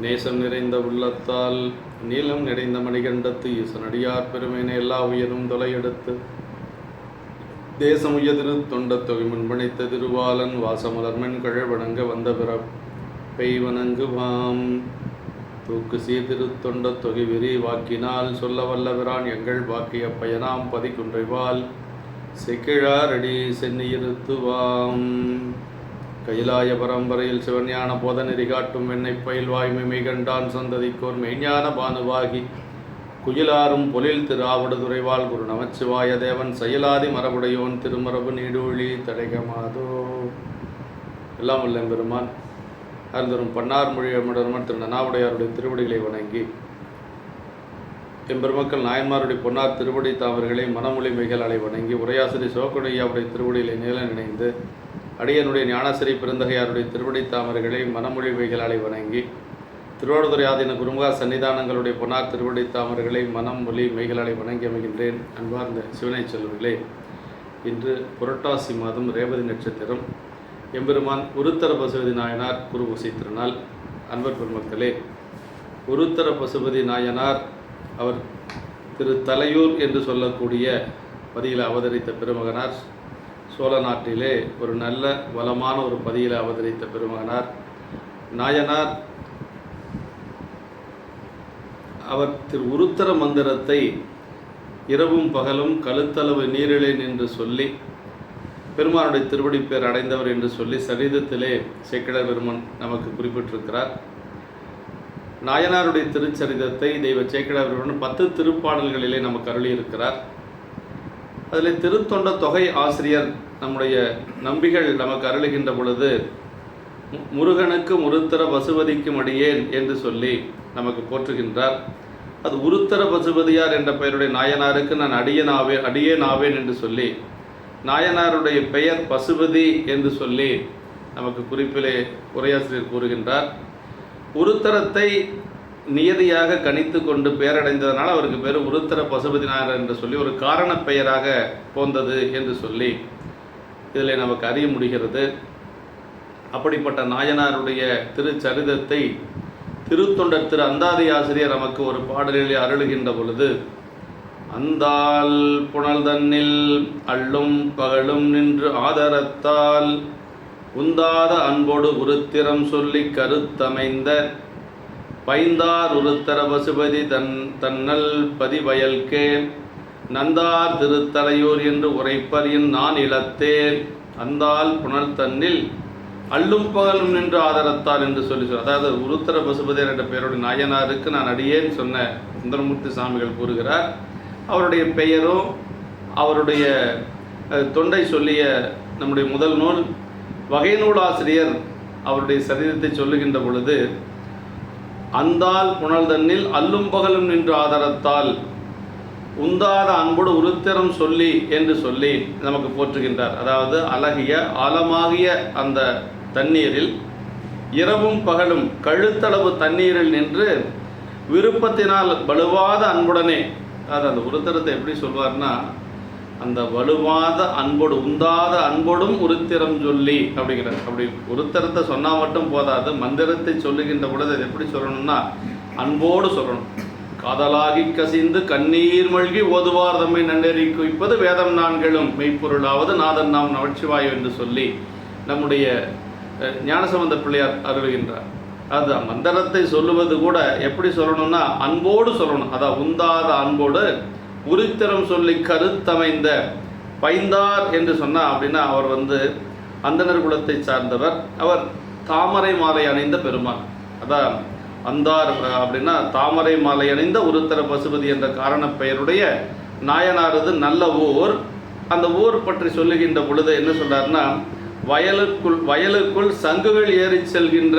நேசம் நிறைந்த உள்ளத்தால் நீளம் நிறைந்த மணிகண்டத்து ஈசனடியார் பெருமையினை எல்லா உயரும் தொலையெடுத்து தேசம் உயதிரு தொண்ட தொகை முன்பணித்த திருவாளன் வாசமலர்மென் கழல் வணங்க வந்த பிற பெய்வணங்குவாம் தூக்கு சீர்திரு தொண்ட தொகை விரி வாக்கினால் சொல்ல வல்லவரான் எங்கள் வாக்கிய பயனாம் பதிக்குன்றைவால் செக்கிழாரடி சென்னியிருத்துவாம் கைலாய பரம்பரையில் சிவஞான போத நெறி காட்டும் வெண்ணை பயில் வாய்மை கண்டான் சந்ததிக்கோர் மெய்ஞான பானுவாகி குயிலாரும் பொலில் திரு ஆவடுதுறைவாள் குரு நமச்சிவாய தேவன் செயலாதி மரபுடையோன் திருமரபு நீடூழி தடைகமாதோ. எல்லாம் வல்ல பெருமான் அருந்தரும் பன்னார் மொழி அமிடர்மன் திரு நனாவுடையாருடைய திருவடிகளை வணங்கி எம்பெருமக்கள் நாயன்மாருடைய பொன்னார் திருவடி தாமர்களை மனமொழி மிகளாலை வணங்கி உரையாசிரி சிவக்குடையாவுடைய திருவடிகளை நீள நினைந்து அடியனுடைய ஞானசிரி பெருந்தகையாருடைய திருவடி தாமர்களை மனமொழி வைகளாலை வணங்கி திருவாவடுதுறை ஆதீன குருமுகா சன்னிதானங்களுடைய பொன்னார் திருவடி தாமர்களை மனம் மொழி மெய்களாலை வணங்கி அமைகின்றேன். அன்பார்ந்த சிவனை செல்வர்களே, இன்று புரட்டாசி மாதம் ரேவதி நட்சத்திரம், எம்பெருமான் உருத்தர பசுபதி நாயனார் குருபூசை திருநாள். அன்பர் பெருமக்களே, உருத்தர பசுபதி நாயனார் அவர் திரு தலையூர் என்று சொல்லக்கூடிய பதியில் அவதரித்த பெருமகனார். சோழ நாட்டிலே ஒரு நல்ல வளமான ஒரு பதியில் அவதரித்த பெருமகனார் நாயனார். அவர் திரு உருத்தர மந்திரத்தை இரவும் பகலும் கழுத்தளவு நீரிலே நின்று சொல்லி பெருமானுடைய திருவடி பேர் அடைந்தவர் என்று சொல்லி சரிதத்திலே சேக்கிழார் பெருமான் நமக்கு குறிப்பிட்டிருக்கிறார். நாயனாருடைய திருச்சரிதத்தை தெய்வ சேக்கிழார் பெருமான் 10 திருப்பாடல்களிலே நமக்கு அருளியிருக்கிறார். அதில் திருத்தொண்ட தொகை ஆசிரியர் நம்முடைய நம்பிகள் நமக்கு அருளுகின்ற பொழுது முருகனுக்கு உருத்தர பசுபதிக்கும் அடியேன் என்று சொல்லி நமக்கு போற்றுகின்றார். அது உருத்தர பசுபதியார் என்ற பெயருடைய நாயனாருக்கு நான் அடியேன் ஆவேன் என்று சொல்லி நாயனாருடைய பெயர் பசுபதி என்று சொல்லி நமக்கு குறிப்பிலே உரையாசிரியர் கூறுகின்றார். உருத்தரத்தை நியதியாக கணித்து கொண்டு பெயரடைந்ததனால் அவருக்கு பேர் உருத்தர பசுபதி நாயனார் என்று சொல்லி ஒரு காரண பெயராக போந்தது என்று சொல்லி இதில் நமக்கு அறிய முடிகிறது. அப்படிப்பட்ட நாயனாருடைய திருச்சரிதத்தை திருத்தொண்டர் திரு அந்தாதி ஆசிரியர் நமக்கு ஒரு பாடலிலே அருளுகின்ற பொழுது, அந்தால் புனல் தன்னில் அள்ளும் பகலும் நின்று ஆதரத்தால் உந்தாத அன்போடு உருத்திரம் சொல்லி கருத்தமைந்த பைந்தார் உருத்தர பசுபதி தன்னல் பதிவயல்கே நந்தார் திருத்தலையூர் என்று உரைப்பரின் நான் இழத்தேன் அந்தால் புனல் தன்னில் அள்ளும் பகலும் நின்று ஆதரத்தார் என்று சொல்லி அதாவது உருத்தர பசுபதியர் என்ற பெயருடைய நாயனாருக்கு நான் அடியேன் சொன்ன சுந்தரமூர்த்தி சாமிகள் கூறுகிறார். அவருடைய பெயரும் அவருடைய தொண்டை சொல்லிய நம்முடைய முதல் நூல் வகை நூலாசிரியர் அவருடைய சரிதத்தை சொல்லுகின்ற பொழுது, அந்தால் புனல் தன்னில் அல்லும் பகலும் நின்று ஆதரத்தால் உந்தாத அன்போடு உருத்திரம் சொல்லி என்று சொல்லி நமக்கு போற்றுகின்றார். அதாவது அழகிய ஆழமாகிய அந்த தண்ணீரில் இரவும் பகலும் கழுத்தளவு தண்ணீரில் நின்று விருப்பத்தினால் வலுவாத அன்புடனே, அதாவது அந்த உருத்திரத்தை எப்படி சொல்வார்னா, அந்த வலுவாத அன்போடு உந்தாத அன்போடும் உருத்திரம் சொல்லி அப்படிங்கிறார். அப்படி உருத்திரத்தை சொன்னால் மட்டும் போதாது, மந்திரத்தை சொல்லுகின்ற பொழுது அது எப்படி சொல்லணும்னா அன்போடு சொல்லணும். காதலாகி கசிந்து கண்ணீர் மல்கி ஓதுவார் தம்மை நன்னெறி குவிப்பது வேதம் நான்களும் மெய்ப்பொருளாவது நாதன் நாம் நமச்சிவாயு என்று சொல்லி நம்முடைய ஞானசம்பந்த பிள்ளையார் அருள்கின்றார். அது மந்திரத்தை சொல்லுவது கூட எப்படி சொல்லணும்னா அன்போடு சொல்லணும். அதான் உந்தாத அன்போடு உருத்திரம் சொல்லி கருத்தமைந்த பைந்தார் என்று சொன்னார். அப்படின்னா அவர் அந்தனர் குலத்தை சார்ந்தவர். அவர் தாமரை மாலை அணிந்த பெருமாள். அதான் அந்தார் அப்படின்னா தாமரை மாலை அணிந்த உருத்தர பசுபதி என்ற காரண பெயருடைய நாயனாரது நல்ல ஊர். அந்த ஊர் பற்றி சொல்லுகின்ற பொழுது என்ன சொல்றாருன்னா, வயலுக்குள் சங்குகள் ஏறி செல்கின்ற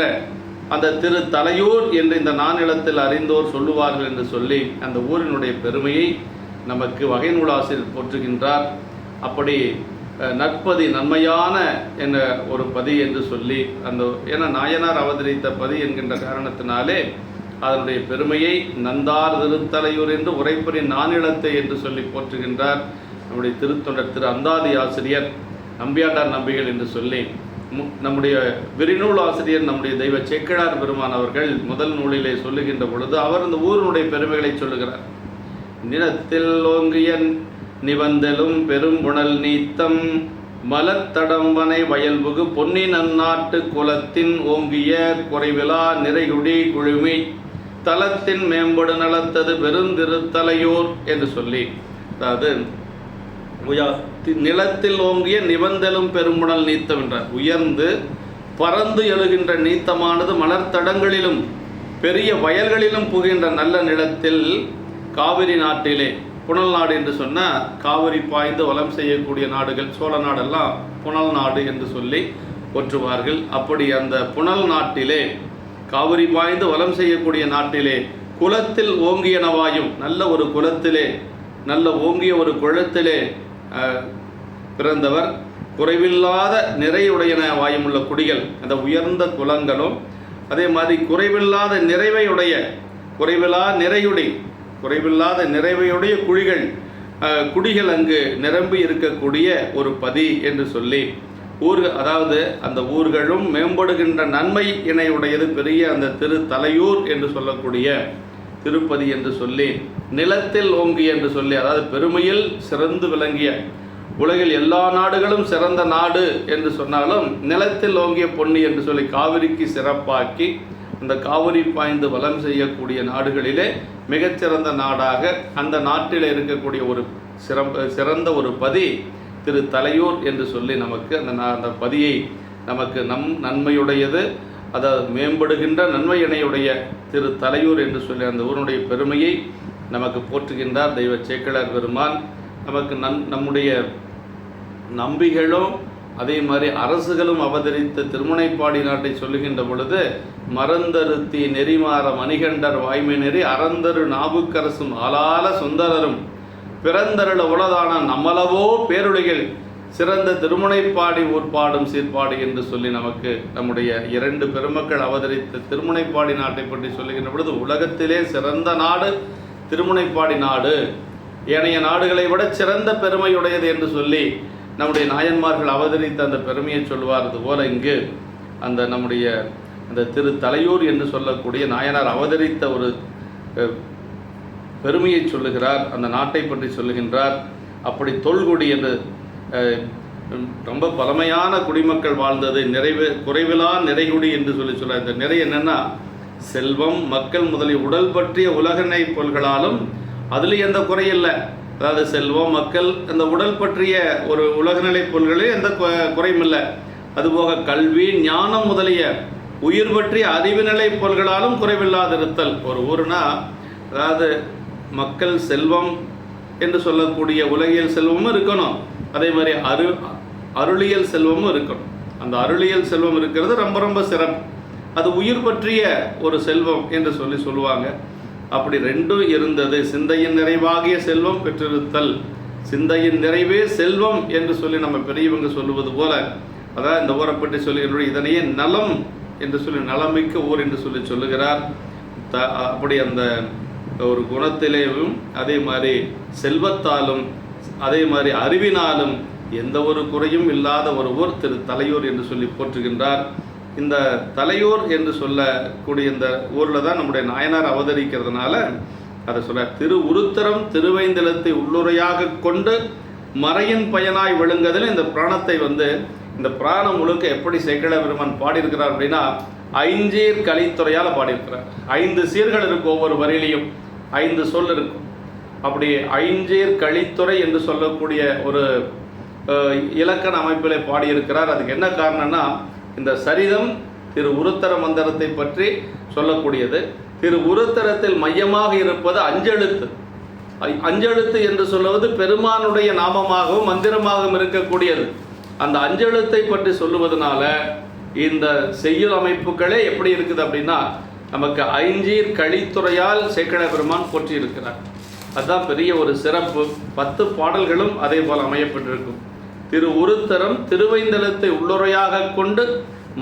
அந்த திரு தலையூர் என்று இந்த நானிலத்தில் அறிந்தோர் சொல்லுவார்கள் என்று சொல்லி அந்த ஊரினுடைய பெருமையை நமக்கு வகை நூலாசிரியர் போற்றுகின்றார். அப்படி நற்பதி நன்மையான என்ற ஒரு பதி என்று சொல்லி ஏன்னா நாயனார் அவதரித்த பதி என்கின்ற காரணத்தினாலே அதனுடைய பெருமையை நந்தார் திருத்தலையூர் என்று உரைப்பரின் நானிலத்தை என்று சொல்லி போற்றுகின்றார் நம்முடைய திருத்தொண்டர் திரு அந்தாதி ஆசிரியர் நம்பியாண்டார் நம்பிகள் என்று சொல்லி நம்முடைய விரிநூல் ஆசிரியர் நம்முடைய தெய்வ சேக்கிழார் பெருமான் அவர்கள் முதல் நூலிலே சொல்லுகின்ற பொழுது அவர் இந்த ஊரினுடைய பெருமைகளை சொல்லுகிறார். நிலத்தில் ஓங்கிய நிவந்தலும் பெரும்புணல் நீத்தம் மலத்தடம்பனை வயல்புகு பொன்னி நன்னாட்டு குலத்தின் ஓங்கிய குறைவிலா நிறைகுடி குழுமி தலத்தின் மேம்படு நலத்தது பெருந்திருத்தலையூர் என்று சொல்லி, அதாவது நிலத்தில் ஓங்கிய நிவந்தலும் பெரும்புணல் நீத்தம் என்றார். உயர்ந்து பறந்து எழுகின்ற நீத்தமானது மலர்த்தடங்களிலும் பெரிய வயல்களிலும் புகின்ற நல்ல நிலத்தில் காவிரி நாட்டிலே, புனல் நாடு என்று சொன்னால் காவிரி பாய்ந்து வளம் செய்யக்கூடிய நாடுகள், சோழ நாடெல்லாம் புனல் நாடு என்று சொல்லி போற்றுவார்கள். அப்படி அந்த புனல் நாட்டிலே, காவிரி பாய்ந்து வளம் செய்யக்கூடிய நாட்டிலே, குலத்தில் ஓங்கியனவாயும், நல்ல ஒரு குலத்திலே, நல்ல ஓங்கிய ஒரு குளத்திலே பிறந்தவர், குறைவில்லாத நிறையுடையன வாயுமுள்ள குடிகள், அந்த உயர்ந்த குலங்களும் அதே மாதிரி குறைவில்லாத நிறைவையுடைய, குறைவில்லாத நிறைவையுடைய குடிகள் அங்கு நிரம்பி இருக்கக்கூடிய ஒரு பதி என்று சொல்லி அதாவது அந்த ஊர்களும் மேம்படுகின்ற நன்மை இணையுடையது பெரிய அந்த திருத்தலையூர் என்று சொல்லக்கூடிய திருப்பதி என்று சொல்லி, நிலத்தில் ஓங்கி என்று சொல்லி, அதாவது பெருமையில் சிறந்து விளங்கிய, உலகில் எல்லா நாடுகளும் சிறந்த நாடு என்று சொன்னாலும் நிலத்தில் ஓங்கிய பொன்னி என்று சொல்லி காவிரிக்கு சிறப்பாக்கி, அந்த காவிரி பாய்ந்து வளம் செய்யக்கூடிய நாடுகளிலே மிகச்சிறந்த நாடாக அந்த நாட்டில் இருக்கக்கூடிய ஒரு சிறந்த ஒரு பதி திருத்தலையூர் என்று சொல்லி நமக்கு அந்த பதியை நமக்கு நன்மையுடையது, அதாவது மேம்படுகின்ற நன்மையினையுடைய திருத்தலையூர் என்று சொல்லி அந்த ஊருடைய பெருமையை நமக்கு போற்றுகின்றார் தெய்வ சேக்கிழார் பெருமான். நமக்கு நம்முடைய நம்பிகளும் அதே மாதிரி அரசுகளும் அவதரித்த திருமுனைப்பாடி நாட்டை சொல்லுகின்ற பொழுது, மறந்தருத்தி நெறிமாற மணிகண்டர் வாய்மை நெறி அறந்தரு நாவுக்கரசும் ஆளால சுந்தரரும் பிறந்தருள உலதான நம்மளவோ பேருளிகள் சிறந்த திருமுனைப்பாடி ஊர்ப்பாடும் சீர்பாடு என்று சொல்லி நமக்கு நம்முடைய இரண்டு பெருமக்கள் அவதரித்த திருமுனைப்பாடி நாட்டை பற்றி சொல்லுகின்ற பொழுது, உலகத்திலே சிறந்த நாடு திருமுனைப்பாடி நாடு, ஏனைய நாடுகளை விட சிறந்த பெருமையுடையது என்று சொல்லி நம்முடைய நாயன்மார்கள் அவதரித்த அந்த பெருமையை சொல்வார். அதுபோல இங்கு அந்த நம்முடைய அந்த திருத்தலையூர் என்று சொல்லக்கூடிய நாயனார் அவதரித்த ஒரு பெருமையை சொல்லுகிறார், அந்த நாட்டை பற்றி சொல்லுகின்றார். அப்படி தொல்குடி என்று ரொம்ப பழமையான குடிமக்கள் வாழ்ந்தது, குறைவிலா நிறைகுடி என்று சொல்ல இந்த நிறை என்னன்னா செல்வம் மக்கள் முதலில் உடல் பற்றிய உலகனை பொருள்களாலும் அதில் எந்த குறையில்லை, அதாவது செல்வம் மக்கள் அந்த உடல் பற்றிய ஒரு உலகநிலை பொருள்களே எந்த குறையும் இல்லை. அதுபோக கல்வி ஞானம் முதலிய உயிர் பற்றிய அறிவுநிலை பொருள்களாலும் குறைவில்லாதிருத்தல். ஒரு ஊருனா அதாவது மக்கள் செல்வம் என்று சொல்லக்கூடிய உலகியல் செல்வமும் இருக்கணும், அதே மாதிரி அருளியல் செல்வமும் இருக்கணும். அந்த அருளியல் செல்வம் இருக்கிறது ரொம்ப ரொம்ப சிறப்பு, அது உயிர் பற்றிய ஒரு செல்வம் என்று சொல்லுவாங்க. அப்படி ரெண்டும் இருந்தது. சிந்தையின் நிறைவாகிய செல்வம் பெற்றிருத்தல், சிந்தையின் நிறைவே செல்வம் என்று சொல்லி நம்ம பெரியவங்க சொல்லுவது போல, அதான் இந்த ஊரை பற்றி சொல்லுகின்ற இதனையே நலம் என்று சொல்லி நலமிக்க ஊர் என்று சொல்லி சொல்லுகிறார். அப்படி அந்த ஒரு குணத்திலேயும் அதே மாதிரி செல்வத்தாலும் அதே மாதிரி அறிவினாலும் எந்த ஒரு குறையும் இல்லாத ஒரு ஊர் தலையூர் என்று சொல்லி போற்றுகின்றார். இந்த தலையூர் என்று சொல்லக்கூடிய இந்த ஊரில் தான் நம்முடைய நாயனார் அவதரிக்கிறதுனால அதை சொல்ல, திரு உருத்தரம் திருவைந்தலத்தை உள்ளுரையாக கொண்டு மறையின் பயனாய் விழுங்குதில் இந்த பிராணத்தை இந்த பிராணம் முழுக்க எப்படி சேக்கிழார் பெருமான் பாடியிருக்கிறார் அப்படின்னா, ஐஞ்சீர் கலித்துறையால் பாடியிருக்கிறார். 5 சீர்கள் இருக்கும், ஒவ்வொரு வரியிலையும் 5 சொல் இருக்கும். அப்படி ஐஞ்சீர் கலித்துறை என்று சொல்லக்கூடிய ஒரு இலக்கண அமைப்பில் பாடியிருக்கிறார். அதுக்கு என்ன காரணம்னா, இந்த சரிதம் திரு உருத்தர மந்திரத்தை பற்றி சொல்லக்கூடியது. திரு உருத்தரத்தில் மையமாக இருப்பது அஞ்செழுத்து. அஞ்செழுத்து என்று சொல்லுவது பெருமானுடைய நாமமாகவும் மந்திரமாகவும் இருக்கக்கூடியது. அந்த அஞ்செழுத்தை பற்றி சொல்லுவதனால இந்த செய்யுள் அமைப்புகளே எப்படி இருக்குது அப்படின்னா, நமக்கு ஐஞ்சீர் கலித்துறையால் சேக்கிழார் பெருமான் போற்றி இருக்கிறார். அதுதான் பெரிய ஒரு சிறப்பு. 10 பாடல்களும் அதே போல் அமையப்பட்டிருக்கும். திரு உருத்தரம் திருவைந்தலத்தை உள்ளுரையாக கொண்டு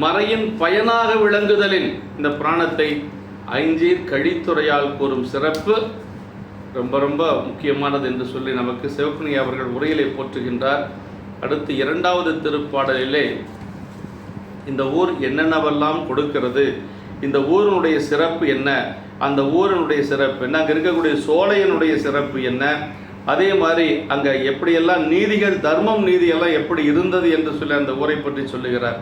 மறையின் பயனாக விளங்குதலின் இந்த பிராணத்தை ஐஞ்சீர் கலித்துறையால் கூறும் சிறப்பு ரொம்ப ரொம்ப முக்கியமானது என்று சொல்லி நமக்கு சிவப்புனி அவர்கள் உரையிலே போற்றுகின்றார். அடுத்து 2வது திருப்பாடலிலே இந்த ஊர் என்னென்னவெல்லாம் கொடுக்கிறது, இந்த ஊரினுடைய சிறப்பு என்ன, அந்த ஊரினுடைய சிறப்பு என்ன, அங்கே இருக்கக்கூடிய சோலையினுடைய சிறப்பு என்ன, அதே மாதிரி அங்கே எப்படியெல்லாம் நீதிகள், தர்மம் நீதியெல்லாம் எப்படி இருந்தது என்று சொல்லி அந்த ஊரை பற்றி சொல்லுகிறார்.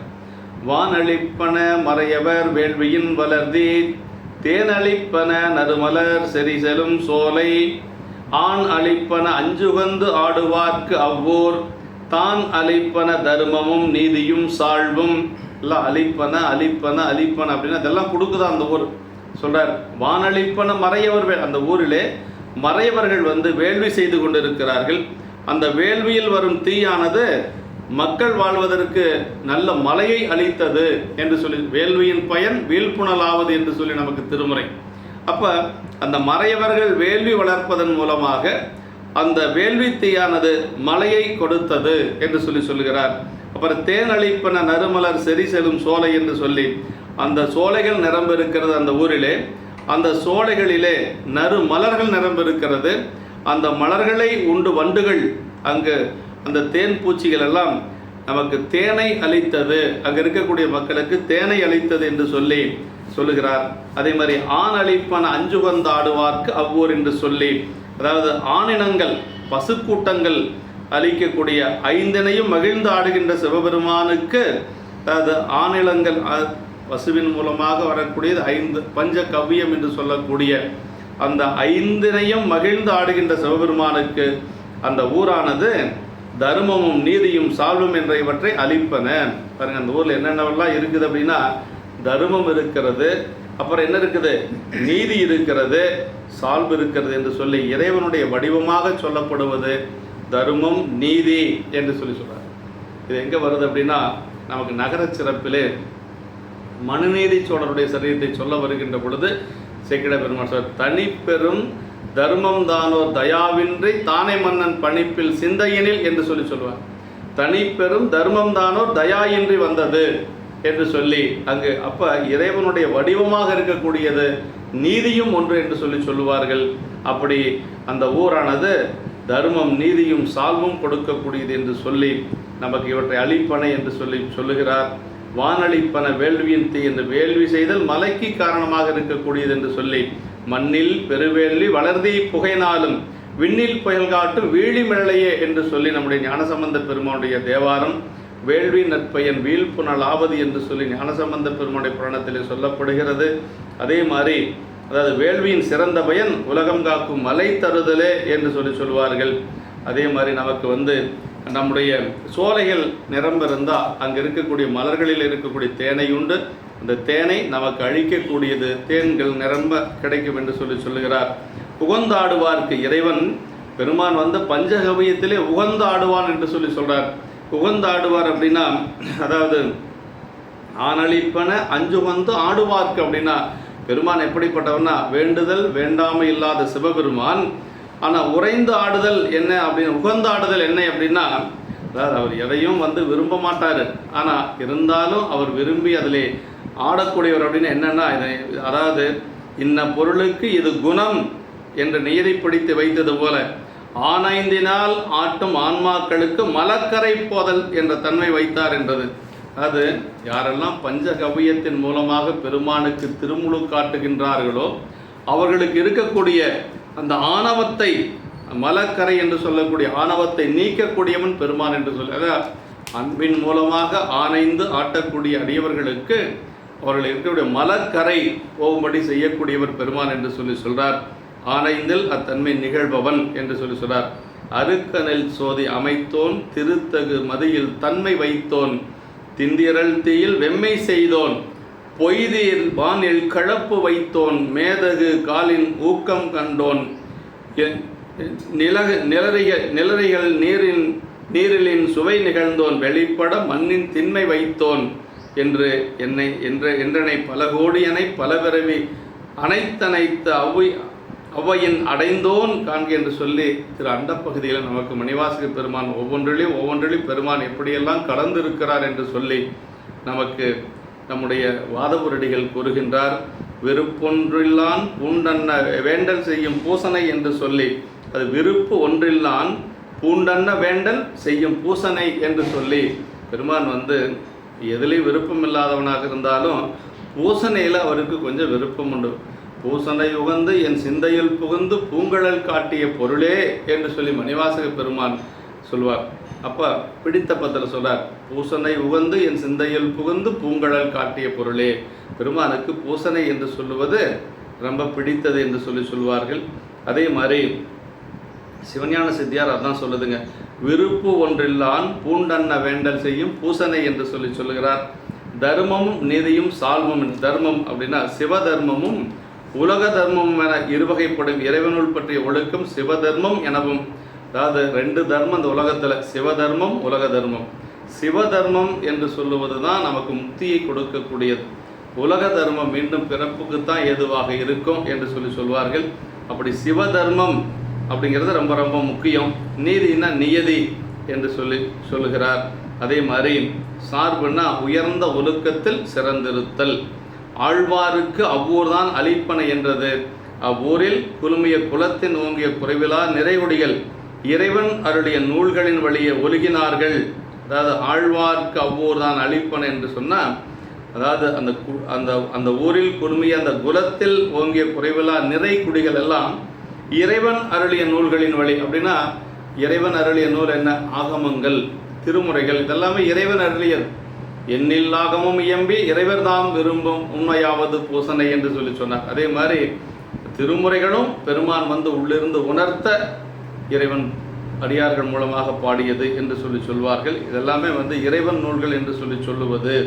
வானளிப்பன மறையவர் வேள்வியின் வளர்தி, தேனளிப்பன நறுமலர் செறிசெலும் சோலை, ஆண் அளிப்பன அஞ்சுகந்து ஆடுவார்க்கு அவ்வூர், தான் அளிப்பன தர்மமும் நீதியும் சாழ்வும். எல்லாம் அளிப்பன அளிப்பன அளிப்பன அப்படின்னா அதெல்லாம் கொடுக்குதான் அந்த ஊர். சொல்கிறார், வானளிப்பன மறையவர், அந்த ஊரிலே மறையவர்கள் வேள்வி செய்து கொண்டிருக்கிறார்கள். அந்த வேள்வியில் வரும் தீயானது மக்கள் வாழ்வதற்கு நல்ல மலையை அளித்தது என்று சொல்லி, வேள்வியின் பயன் வீழ்ப்புணலாவது என்று சொல்லி நமக்கு திருமுறை. அப்போ அந்த மறையவர்கள் வேள்வி வளர்ப்பதன் மூலமாக அந்த வேள்வி தீயானது மலையை கொடுத்தது என்று சொல்லி சொல்கிறார். அப்புறம் தேனளிப்பன நறுமலர் செறிசெலும் சோலை என்று சொல்லி அந்த சோலைகள் நிரம்ப இருக்கிறது அந்த ஊரிலே. அந்த சோலைகளிலே நறுமலர்கள் நிரம்ப இருக்கிறது. அந்த மலர்களை உண்டு வண்டுகள், அங்கு அந்த தேன் பூச்சிகள் எல்லாம் நமக்கு தேனை அளித்தது, அங்கே இருக்கக்கூடிய மக்களுக்கு தேனை அளித்தது என்று சொல்லி சொல்லுகிறார். அதே மாதிரி ஆண் அளிப்பன அஞ்சுகந்தாடுவார்க்கு அவ்வூர் என்று சொல்லி, அதாவது ஆணினங்கள் பசுக்கூட்டங்கள் அளிக்கக்கூடிய ஐந்தினையும் மகிழ்ந்து ஆடுகின்ற சிவபெருமானுக்கு, அதாவது ஆணிலங்கள் பசுவின் மூலமாக வரக்கூடியது 5 பஞ்ச கவ்யம் என்று சொல்லக்கூடிய அந்த 5னையும் மகிழ்ந்து ஆடுகின்ற சிவபெருமானுக்கு அந்த ஊரானது தர்மமும் நீதியும் சால்வும் என்ற இவற்றை அளிப்பன. பாருங்க, அந்த ஊரில் என்னென்னவெல்லாம் இருக்குது அப்படின்னா, தர்மம் இருக்கிறது, அப்புறம் என்ன இருக்குது, நீதி இருக்கிறது, சால்வு இருக்கிறது என்று சொல்லி இறைவனுடைய வடிவமாக சொல்லப்படுவது தர்மம் நீதி என்று சொல்லி சொல்றார். இது எங்கே வருது அப்படின்னா, நமக்கு நகர சிறப்பிலே மனுநீதி சோழருடைய சரீரத்தை சொல்ல வருகின்ற பொழுது சேக்கிழ பெருமான் சொல்றார், தனிப்பெரும் தர்மம் தானோ தயாவின்றி தானே மன்னன் பணிப்பில் சிந்தையனில் என்று சொல்லி சொல்வார். தனிப்பெரும் தர்மம் தானோ தயாயின்றி வந்தது என்று சொல்லி அங்கு அப்ப இறைவனுடைய வடிவமாக இருக்கக்கூடியது நீதியும் ஒன்று என்று சொல்லி சொல்லுவார்கள். அப்படி அந்த ஊரானது தர்மம் நீதியும் சால்வும் கொடுக்கக்கூடியது என்று சொல்லி நமக்கு இவற்றை அளிப்பனை என்று சொல்லி சொல்லுகிறார். வானளிப்பன வேள்வியின் தீ என்று வேள்வி செய்தல் மலைக்கு காரணமாக இருக்கக்கூடியது என்று சொல்லி, மண்ணில் பெருவேள்வி வளர்தி புகையினாலும் விண்ணில் புயல் காட்டும் வீழி மிழலையே என்று சொல்லி நம்முடைய ஞானசம்பந்த பெருமானுடைய தேவாரம் வேள்வி நற்பயன் வீழ்ப்புணல் ஆவது என்று சொல்லி ஞானசம்பந்த பெருமானுடைய புராணத்திலே சொல்லப்படுகிறது. அதே மாதிரி அதாவது வேள்வியின் சிறந்த பயன் உலகம் காக்கும் மலை தருதலே என்று சொல்லி சொல்வார்கள். அதே மாதிரி நமக்கு நம்முடைய சோலைகள் நிரம்ப இருந்தால் அங்கே இருக்கக்கூடிய மலர்களில் இருக்கக்கூடிய தேனை உண்டு, அந்த தேனை நமக்கு அழிக்கக்கூடியது தேன்கள் நிரம்ப கிடைக்கும் என்று சொல்லி சொல்லுகிறார். உகந்தாடுவார்க்கு இறைவன் பெருமான் பஞ்சகவியத்திலே உகந்தாடுவான் என்று சொல்லி சொல்கிறார். உகந்தாடுவார் அப்படின்னா, அதாவது ஆனளிப்பன அஞ்சுகந்து ஆடுவார்க்கு அப்படின்னா பெருமான் எப்படிப்பட்டவன்னா வேண்டுதல் வேண்டாமை இல்லாத சிவபெருமான். ஆனால் உறைந்து ஆடுதல் என்ன அப்படின்னு, உகந்த ஆடுதல் என்ன அப்படின்னா, அதாவது அவர் எதையும் விரும்ப மாட்டார், ஆனால் இருந்தாலும் அவர் விரும்பி அதிலே ஆடக்கூடியவர் அப்படின்னு என்னென்னா, அதாவது இன்ன பொருளுக்கு இது குணம் என்று நியதி பிடித்து வைத்தது போல ஆனைந்தினால் ஆட்டும் ஆன்மாக்களுக்கு மலக்கரை போதல் என்ற தன்மை வைத்தார் என்றது. அது யாரெல்லாம் பஞ்சகவியத்தின் மூலமாக பெருமானுக்கு திருமுழு காட்டுகின்றார்களோ அவர்களுக்கு இருக்கக்கூடிய அந்த ஆணவத்தை, மலக்கரை என்று சொல்லக்கூடிய ஆணவத்தை நீக்கக்கூடியவன் பெருமான் என்று சொல்ல, அன்பின் மூலமாக ஆனைந்து ஆட்டக்கூடிய அடியவர்களுக்கு அவர்கள் இருக்கக்கூடிய மலக்கரை போகும்படி செய்யக்கூடியவர் பெருமான் என்று சொல்லி சொல்றார். ஆனைந்தில் அத்தன்மை நிகழ்பவன் என்று சொல்லி சொல்றார். அருக்கனில் சோதி அமைத்தோன் திருத்தகு மதியில் தன்மை வைத்தோன் திந்திரல் தீயில் வெம்மை செய்தோன் பொய்தீர் வானில் கழப்பு வைத்தோன் மேதகு காலின் ஊக்கம் கண்டோன் நிலரிகள் நீரிலின் சுவை நிகழ்ந்தோன் வெளிப்பட மண்ணின் திண்மை வைத்தோன் என்று என்றனை பல கோடியனை பலவிரவி அனைத்தனைத்து அவ்வையின் அடைந்தோன் காண்க என்று சொல்லி திரு அண்டப்பகுதியில் நமக்கு மணிவாசக பெருமான் ஒவ்வொன்றிலும் பெருமான் எப்படியெல்லாம் கலந்திருக்கிறார் என்று சொல்லி நமக்கு நம்முடைய வாதபுரடிகள் கூறுகின்றார். விருப்பொன்றில்லான் பூண்டன்ன வேண்டல் செய்யும் பூசனை என்று சொல்லி, அது விருப்பு ஒன்றில்லான் பூண்டன்ன வேண்டல் செய்யும் பூசனை என்று சொல்லி பெருமான் எதுலேயும் விருப்பம் இல்லாதவனாக இருந்தாலும் பூசணையில் அவருக்கு கொஞ்சம் விருப்பம் உண்டு. பூசனை உகந்து என் சிந்தையில் புகுந்து பூங்கழல் காட்டிய பொருளே என்று சொல்லி மணிவாசக பெருமான் சொல்வார். அப்போ பிடித்த பத்தில் சொல்றார், பூசனை உகந்து என் சிந்தையில் புகுந்து பூங்கழல் காட்டிய பொருளே. பெருமானுக்கு பூசனை என்று சொல்லுவது ரொம்ப பிடித்தது என்று சொல்வார்கள். அதே மாதிரி சிவஞான சித்தியார் அதான் சொல்லுதுங்க, விருப்பு ஒன்றில்லான் பூண்டன்ன வேண்டல் செய்யும் பூசனை என்று சொல்லுகிறார். தர்மமும் நீதியும் சால்வம். தர்மம் அப்படின்னா சிவதர்மமும் உலக தர்மமும் என இருவகைப்படும் இறைவனுள் பற்றிய ஒழுக்கம் சிவதர்மம் எனவும். அதாவது 2 தர்மம் இந்த உலகத்தில், சிவதர்மம் உலக தர்மம். சிவதர்மம் என்று சொல்லுவது தான் நமக்கு முக்தியை கொடுக்கக்கூடியது. உலக தர்மம் மீண்டும் பிறப்புக்கு தான் ஏதுவாக இருக்கும் என்று சொல்வார்கள். அப்படி சிவதர்மம் அப்படிங்கிறது ரொம்ப ரொம்ப முக்கியம். நீதினா நியதி என்று சொல்லுகிறார். அதே மாதிரி சார்புனா உயர்ந்த ஒழுக்கத்தில் சிறந்திருத்தல். ஆழ்வாருக்கு அவ்வூர் தான் அளிப்பன என்றது. அவ்வூரில் குழுமிய குலத்தின் ஓங்கிய குறைவிலா நிறைகுடிகள் இறைவன் அருளிய நூல்களின் வழியே ஒழுகினார்கள். அதாவது ஆழ்வார்க்கு அவ்வூர் தான் அளிப்பன என்று சொன்னால், அதாவது அந்த ஊரில் குழுமிய அந்த குலத்தில் ஓங்கிய குறைவிலா நிறை குடிகள் எல்லாம் இறைவன் அருளிய நூல்களின் வழி. அப்படின்னா இறைவன் அருளிய நூல் என்ன? ஆகமங்கள், திருமுறைகள், இதெல்லாமே இறைவன் அருளியது. எண்ணில் ஆகமும் இயம்பி இறைவர் தாம் விரும்பும் உண்மையாவது பூசனை என்று சொன்னார். அதே மாதிரி திருமுறைகளும் பெருமான் வந்து உள்ளிருந்து உணர்த்த இறைவன் அடியார்கள் மூலமாக பாடியது என்று சொல்வார்கள். இதெல்லாமே வந்து இறைவன் நூல்கள் என்று சொல்லுவது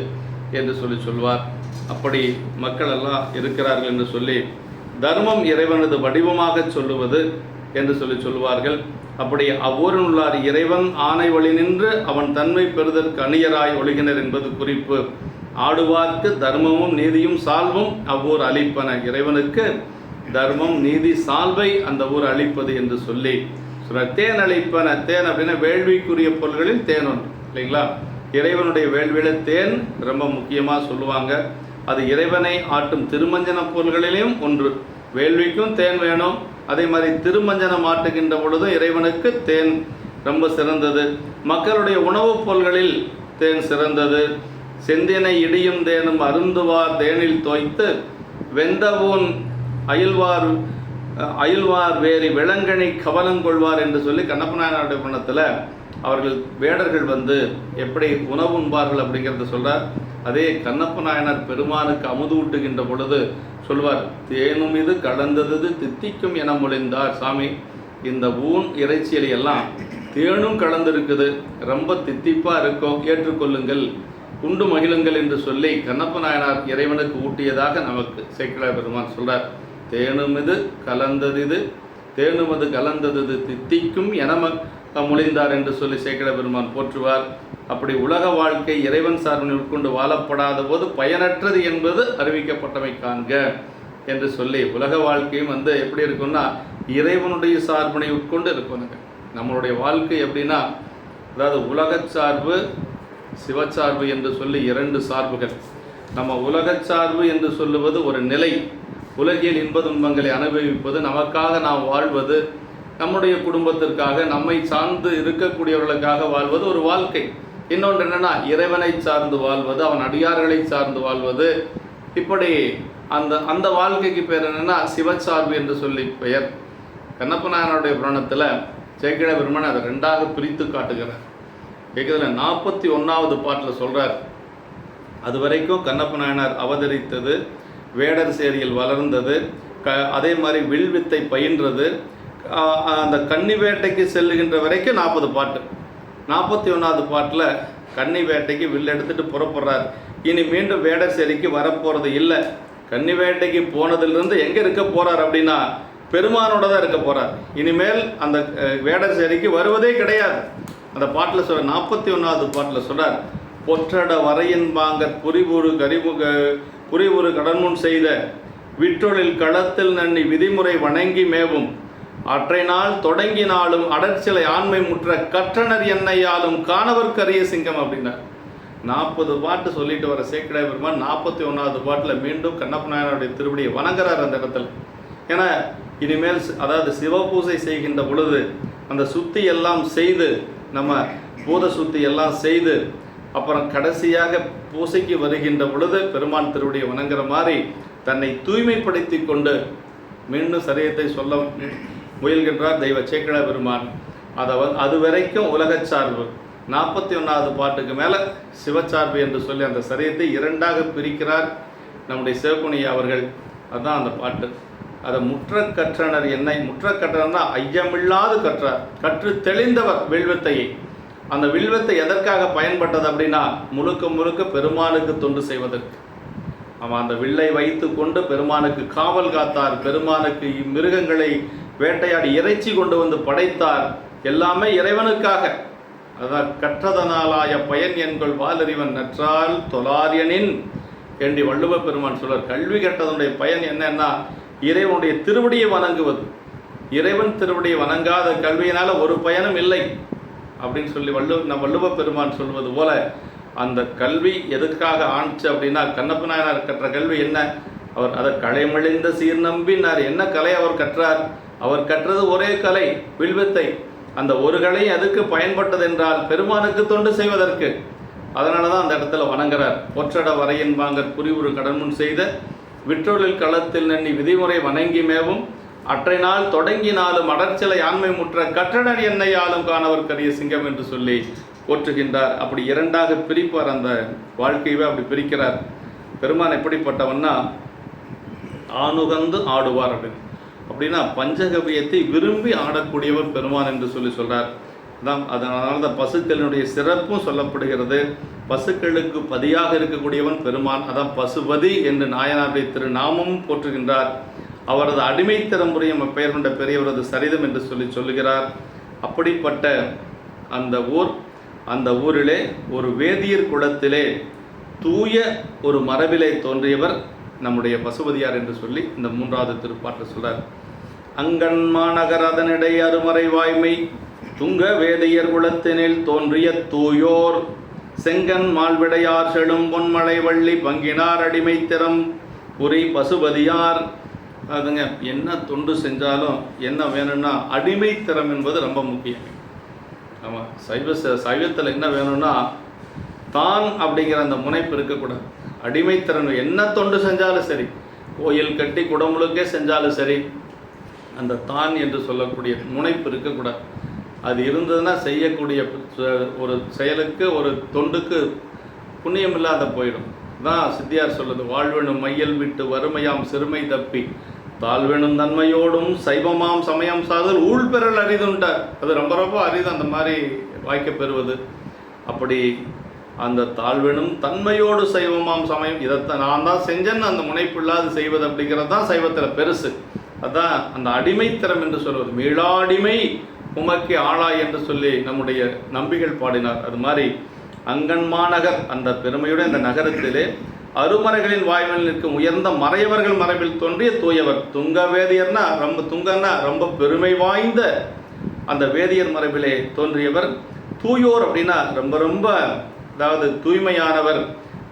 என்று சொல்வார். அப்படி மக்கள் எல்லாம் இருக்கிறார்கள் என்று சொல்லி தர்மம் இறைவனது வடிவமாக சொல்லுவது என்று சொல்வார்கள். அப்படி அவ்வூரில் உள்ளார் இறைவன் ஆணை வழி நின்று அவன் தன்மை பெறுதற்கு அணியராய் ஒழுகினர் என்பது குறிப்பு. ஆடுவார்க்கு தர்மமும் நீதியும் சால்வும் அவ்வூர் அளிப்பன. இறைவனுக்கு தர்மம் நீதி சால்வை அந்த ஊர் அளிப்பது என்று சொல்லி தேன் அளிப்பன. தேன் அப்படின்னா வேள்விக்குரிய பொருள்களில் தேன் ஒன்று இல்லைங்களா? இறைவனுடைய வேள்வியில தேன் ரொம்ப முக்கியமாக சொல்லுவாங்க. அது இறைவனை ஆட்டும் திருமஞ்சன பொருள்களிலும் ஒன்று. வேள்விக்கும் தேன் வேணும். அதே மாதிரி திருமஞ்சனம் ஆட்டுகின்ற பொழுது இறைவனுக்கு தேன் ரொம்ப சிறந்தது. மக்களுடைய உணவுப் பொருள்களில் தேன் சிறந்தது. செந்தினை இடியும் தேனும் அருந்துவார் தேனில் தோய்த்து வெந்தவோன் அயல்வார் வேறி விளங்கணி கவலங்கொள்வார் என்று சொல்லி கண்ணப்ப நாயனாருடைய புராணத்தில் அவர்கள் வேடர்கள் வந்து எப்படி உணவு உண்பார்கள் அப்படிங்கிறத சொல்கிறார். அதே கண்ணப்ப நாயனார் பெருமானுக்கு அமுது ஊட்டுகின்ற பொழுது சொல்வார், தேனும் இது கலந்தது தித்திக்கும் என மொழிந்தார். சாமி, இந்த ஊன் இறைச்சியல் எல்லாம் தேனும் கலந்திருக்குது, ரொம்ப தித்திப்பாக இருக்கும், ஏற்றுக்கொள்ளுங்கள், உண்டு மகிழுங்கள் என்று சொல்லி கண்ணப்ப நாயனார் இறைவனுக்கு ஊட்டியதாக நமக்கு சேக்கிழார் பெருமான் சொல்கிறார். தேனும் இது கலந்தது தேனும் அது கலந்தது தித்திக்கும் என மொழிந்தார் என்று சொல்லி சேக்கிழார் பெருமான் போற்றுவார். அப்படி உலக வாழ்க்கை இறைவன் சார்பினை உட்கொண்டு வாழப்படாத போது பயனற்றது என்பது அறிவிக்கப்பட்டமை காண்க என்று சொல்லி உலக வாழ்க்கையும் வந்து எப்படி இருக்குன்னா இறைவனுடைய சார்பினை உட்கொண்டு இருக்கணுங்க. நம்மளுடைய வாழ்க்கை எப்படின்னா, அதாவது உலக சார்பு சிவச்சார்பு என்று சொல்லி 2 சார்புகள். நம்ம உலக சார்பு என்று சொல்லுவது ஒரு நிலை, உலகியல் இன்ப துன்பங்களை அனுபவிப்பது, நமக்காக நாம் வாழ்வது, நம்முடைய குடும்பத்திற்காக நம்மை சார்ந்து இருக்கக்கூடியவர்களுக்காக வாழ்வது ஒரு வாழ்க்கை. இன்னொன்று என்னென்னா இறைவனை சார்ந்து வாழ்வது, அவன் அடியார்களை சார்ந்து வாழ்வது. இப்படி அந்த வாழ்க்கைக்கு பேர் என்னென்னா சிவச்சார்பு என்று சொல்லி பெயர். கண்ணப்ப நாயனாருடைய புராணத்தில் சேக்கிழார் பெருமான் அதை 2ஆக பிரித்து காட்டுகிறார். கேட்குறதுல 41வது பாட்டில் சொல்கிறார், அது வரைக்கும் கண்ணப்ப நாயனார் அவதரித்தது, வேடர் சேரியில் வளர்ந்தது, அதே மாதிரி வில்வித்தை பயின்றது, அந்த கன்னி வேட்டைக்கு செல்லுகின்ற வரைக்கும் 40 பாட்டு. 41வது பாட்டில் கன்னி வேட்டைக்கு வில் எடுத்துகிட்டு புறப்படுறார். இனி மீண்டும் வேடர் சேரிக்கு வரப்போகிறது இல்லை. கன்னி வேட்டைக்கு போனதுலேருந்து எங்கே இருக்க போகிறார் அப்படின்னா பெருமானோட தான் இருக்க போகிறார். இனிமேல் அந்த வேடர் சேரிக்கு வருவதே கிடையாது. அந்த பாட்டில் சொல்ற 41வது பாட்டில் சொல்கிறார், பொற்றட வரையின் பாங்கற் புரிவுறு கடன்முன் செய்த விற்றொழில் களத்தில் நன்னி விதிமுறை வணங்கி மேவும் அற்றை நாள் தொடங்கினாலும் அடற்சிலை ஆண்மை முற்ற கற்றனர் என்னையாலும் காணவர்க்கரிய சிங்கம் அப்படின்னார். 40 பாட்டு சொல்லிட்டு வர சேக்கிழார் பெருமான் 41வது பாட்டில் மீண்டும் கண்ணப்ப நாயனாருடைய திருவடியை வணங்குறார் அந்த இடத்துல. ஏன்னா இனிமேல் அதாவது சிவபூசை செய்கின்ற பொழுது அந்த சுத்தி எல்லாம் செய்து, நம்ம பூத சுத்தி எல்லாம் செய்து அப்புறம் கடைசியாக பூசைக்கு வருகின்ற பொழுது பெருமான் திருவடியை வணங்குற மாதிரி தன்னை தூய்மைப்படுத்தி கொண்டு மீண்டும் சரியத்தை சொல்ல முயல்கின்றார் தெய்வ சேக்கிழார் பெருமான். அது வரைக்கும் உலகச் சார்பு, 41வது பாட்டுக்கு மேலே சிவச்சார்பு என்று சொல்லி அந்த சரியத்தை இரண்டாக பிரிக்கிறார் நம்முடைய சிவகுனியா அவர்கள். அதுதான் அந்த பாட்டு. அதை முற்ற கற்றனர் என்னை, முற்ற கற்றனா ஐயமில்லாது கற்றார், கற்று தெளிந்தவர் வில்வத்தையை. அந்த வில்வத்தை எதற்காக பயன்பட்டது அப்படின்னா முழுக்க முழுக்க பெருமானுக்கு தொண்டு செய்வதற்கு. அவன் அந்த வில்லை வைத்து கொண்டு பெருமானுக்கு காவல் காத்தார், பெருமானுக்கு மிருகங்களை வேட்டையாடி இறைச்சி கொண்டு வந்து படைத்தார். எல்லாமே இறைவனுக்காக. அதான் கற்றதனாலாய பயன் என்கொள் வாலறிவன் நற்றால் தொலாரியனின் என்று வள்ளுவ பெருமான் சொல்றார். கல்வி கற்றதனுடைய பயன் என்னன்னா இறைவனுடைய திருவடியை வணங்குவது. இறைவன் திருவடியை வணங்காத கல்வியினால ஒரு பயனும் இல்லை அப்படின்னு சொல்லி வள்ளுவ பெருமான் சொல்வது போல அந்த கல்வி எதுக்காக ஆணுச்சு அப்படின்னா கண்ணப்ப நாயனார் கற்ற கல்வி என்ன? அவர் அதை கலைமழிந்த சீர் நம்பினார். என்ன கலை அவர் கற்றார்? அவர் கற்றது ஒரே கலை, வில்வத்தை. அந்த ஒரு கலை அதுக்கு பயன்பட்டது என்றால் பெருமானுக்கு தொண்டு செய்வதற்கு. அதனால தான் அந்த இடத்துல வணங்குறார். பொற்றட வரையின் வாங்கற் புரிவுறு கடன்முன் செய்த விற்றொழில் களத்தில் நன்னி விதிமுறை வணங்கி மேவும் அற்றை நாள் தொடங்கினாலும் அடற்சிலை ஆண்மை முற்ற கற்றடர் என்னையாலும் காணவர் கரிய சிங்கம் என்று சொல்லி போற்றுகின்றார். அப்படி இரண்டாக பிரிப்பார், அந்த வாழ்க்கையவே அப்படி பிரிக்கிறார். பெருமான் எப்படிப்பட்டவன்னா ஆணுகந்து ஆடுவார் அப்படின்னா பஞ்சகவியத்தை விரும்பி ஆடக்கூடியவர் பெருமான் என்று சொல்லி சொல்றார். அதான் அதனால தான் பசுக்களினுடைய சிறப்பும் சொல்லப்படுகிறது. பசுக்களுக்கு பதியாக இருக்கக்கூடியவன் பெருமான். அதான் பசுபதி என்று நாயனாருடைய திருநாமமும் போற்றுகின்றார். அவரது அடிமைத்தரம் புரியும் பெயர் கொண்ட பெரியவரது சரிதம் என்று சொல்லி சொல்லுகிறார். அப்படிப்பட்ட அந்த ஊரிலே ஒரு வேதியர் குலத்திலே தூய ஒரு மரபிலே தோன்றியவர் நம்முடைய பசுபதியார் என்று சொல்லி இந்த 3வது திருப்பாட்டில் சொல்றார். அங்கன் மாநகர் அதனிடை அருமறை வாய்மை துங்க வேதியர் குலத்தினில் தோன்றிய தூயோர் செங்கன் மால்விடையார் செழும் பொன்மலை வள்ளி பங்கினார் அடிமைத்திறம் புரி பசுபதியார். அதுங்க என்ன தொண்டு செஞ்சாலும் என்ன வேணும்னா அடிமைத்திறம் என்பது ரொம்ப முக்கியம். ஆமாம், சைவத்தில் என்ன வேணும்னா தான் அப்படிங்கிற அந்த முனைப்பு இருக்கக்கூடாது. அடிமைத்திறன் என்ன தொண்டு செஞ்சாலும் சரி, கோயில் கட்டி குடமுழுக்கே செஞ்சாலும் சரி, அந்த தான் என்று சொல்லக்கூடிய முனைப்பு இருக்கக்கூடாது. அது இருந்ததுன்னா செய்யக்கூடிய ஒரு செயலுக்கு ஒரு தொண்டுக்கு புண்ணியம் இல்லாத போயிடும். தான் சித்தியார் சொல்லுது, வாழ்வெனும் மையல் விட்டு வறுமையாம் சிறுமை தப்பி தாழ்வெனும் தன்மையோடும் சைவமாம் சமயம் சாதல் ஊழ்பெறல் அரிதுண்டார். அது ரொம்ப ரொம்ப அரிது அந்த மாதிரி வாய்க்க பெறுவது. அப்படி அந்த தாழ்வெனும் தன்மையோடு சைவமாம் சமயம், இதைத்தான் நான் தான் செஞ்சேன்னு அந்த முனைப்பு இல்லாது செய்வது அப்படிங்கிறது தான் சைவத்தில் பெருசு. அதுதான் அந்த அடிமைத்திறம் என்று சொல்வது. மீளாடிமை உமக்கு ஆளா என்று சொல்லி நம்முடைய நம்பிகள் பாடினார். அது மாதிரி அங்கன் மாநகர் அந்த பெருமையுடைய இந்த நகரத்திலே அருமறைகளின் வாய்மையில் நிற்கும் உயர்ந்த மறையவர்கள் மரபில் தோன்றிய தூயவர். துங்க வேதியர்னா ரொம்ப பெருமை வாய்ந்த அந்த வேதியர் மரபிலே தோன்றியவர். தூயோர் அப்படின்னா ரொம்ப அதாவது தூய்மையானவர்,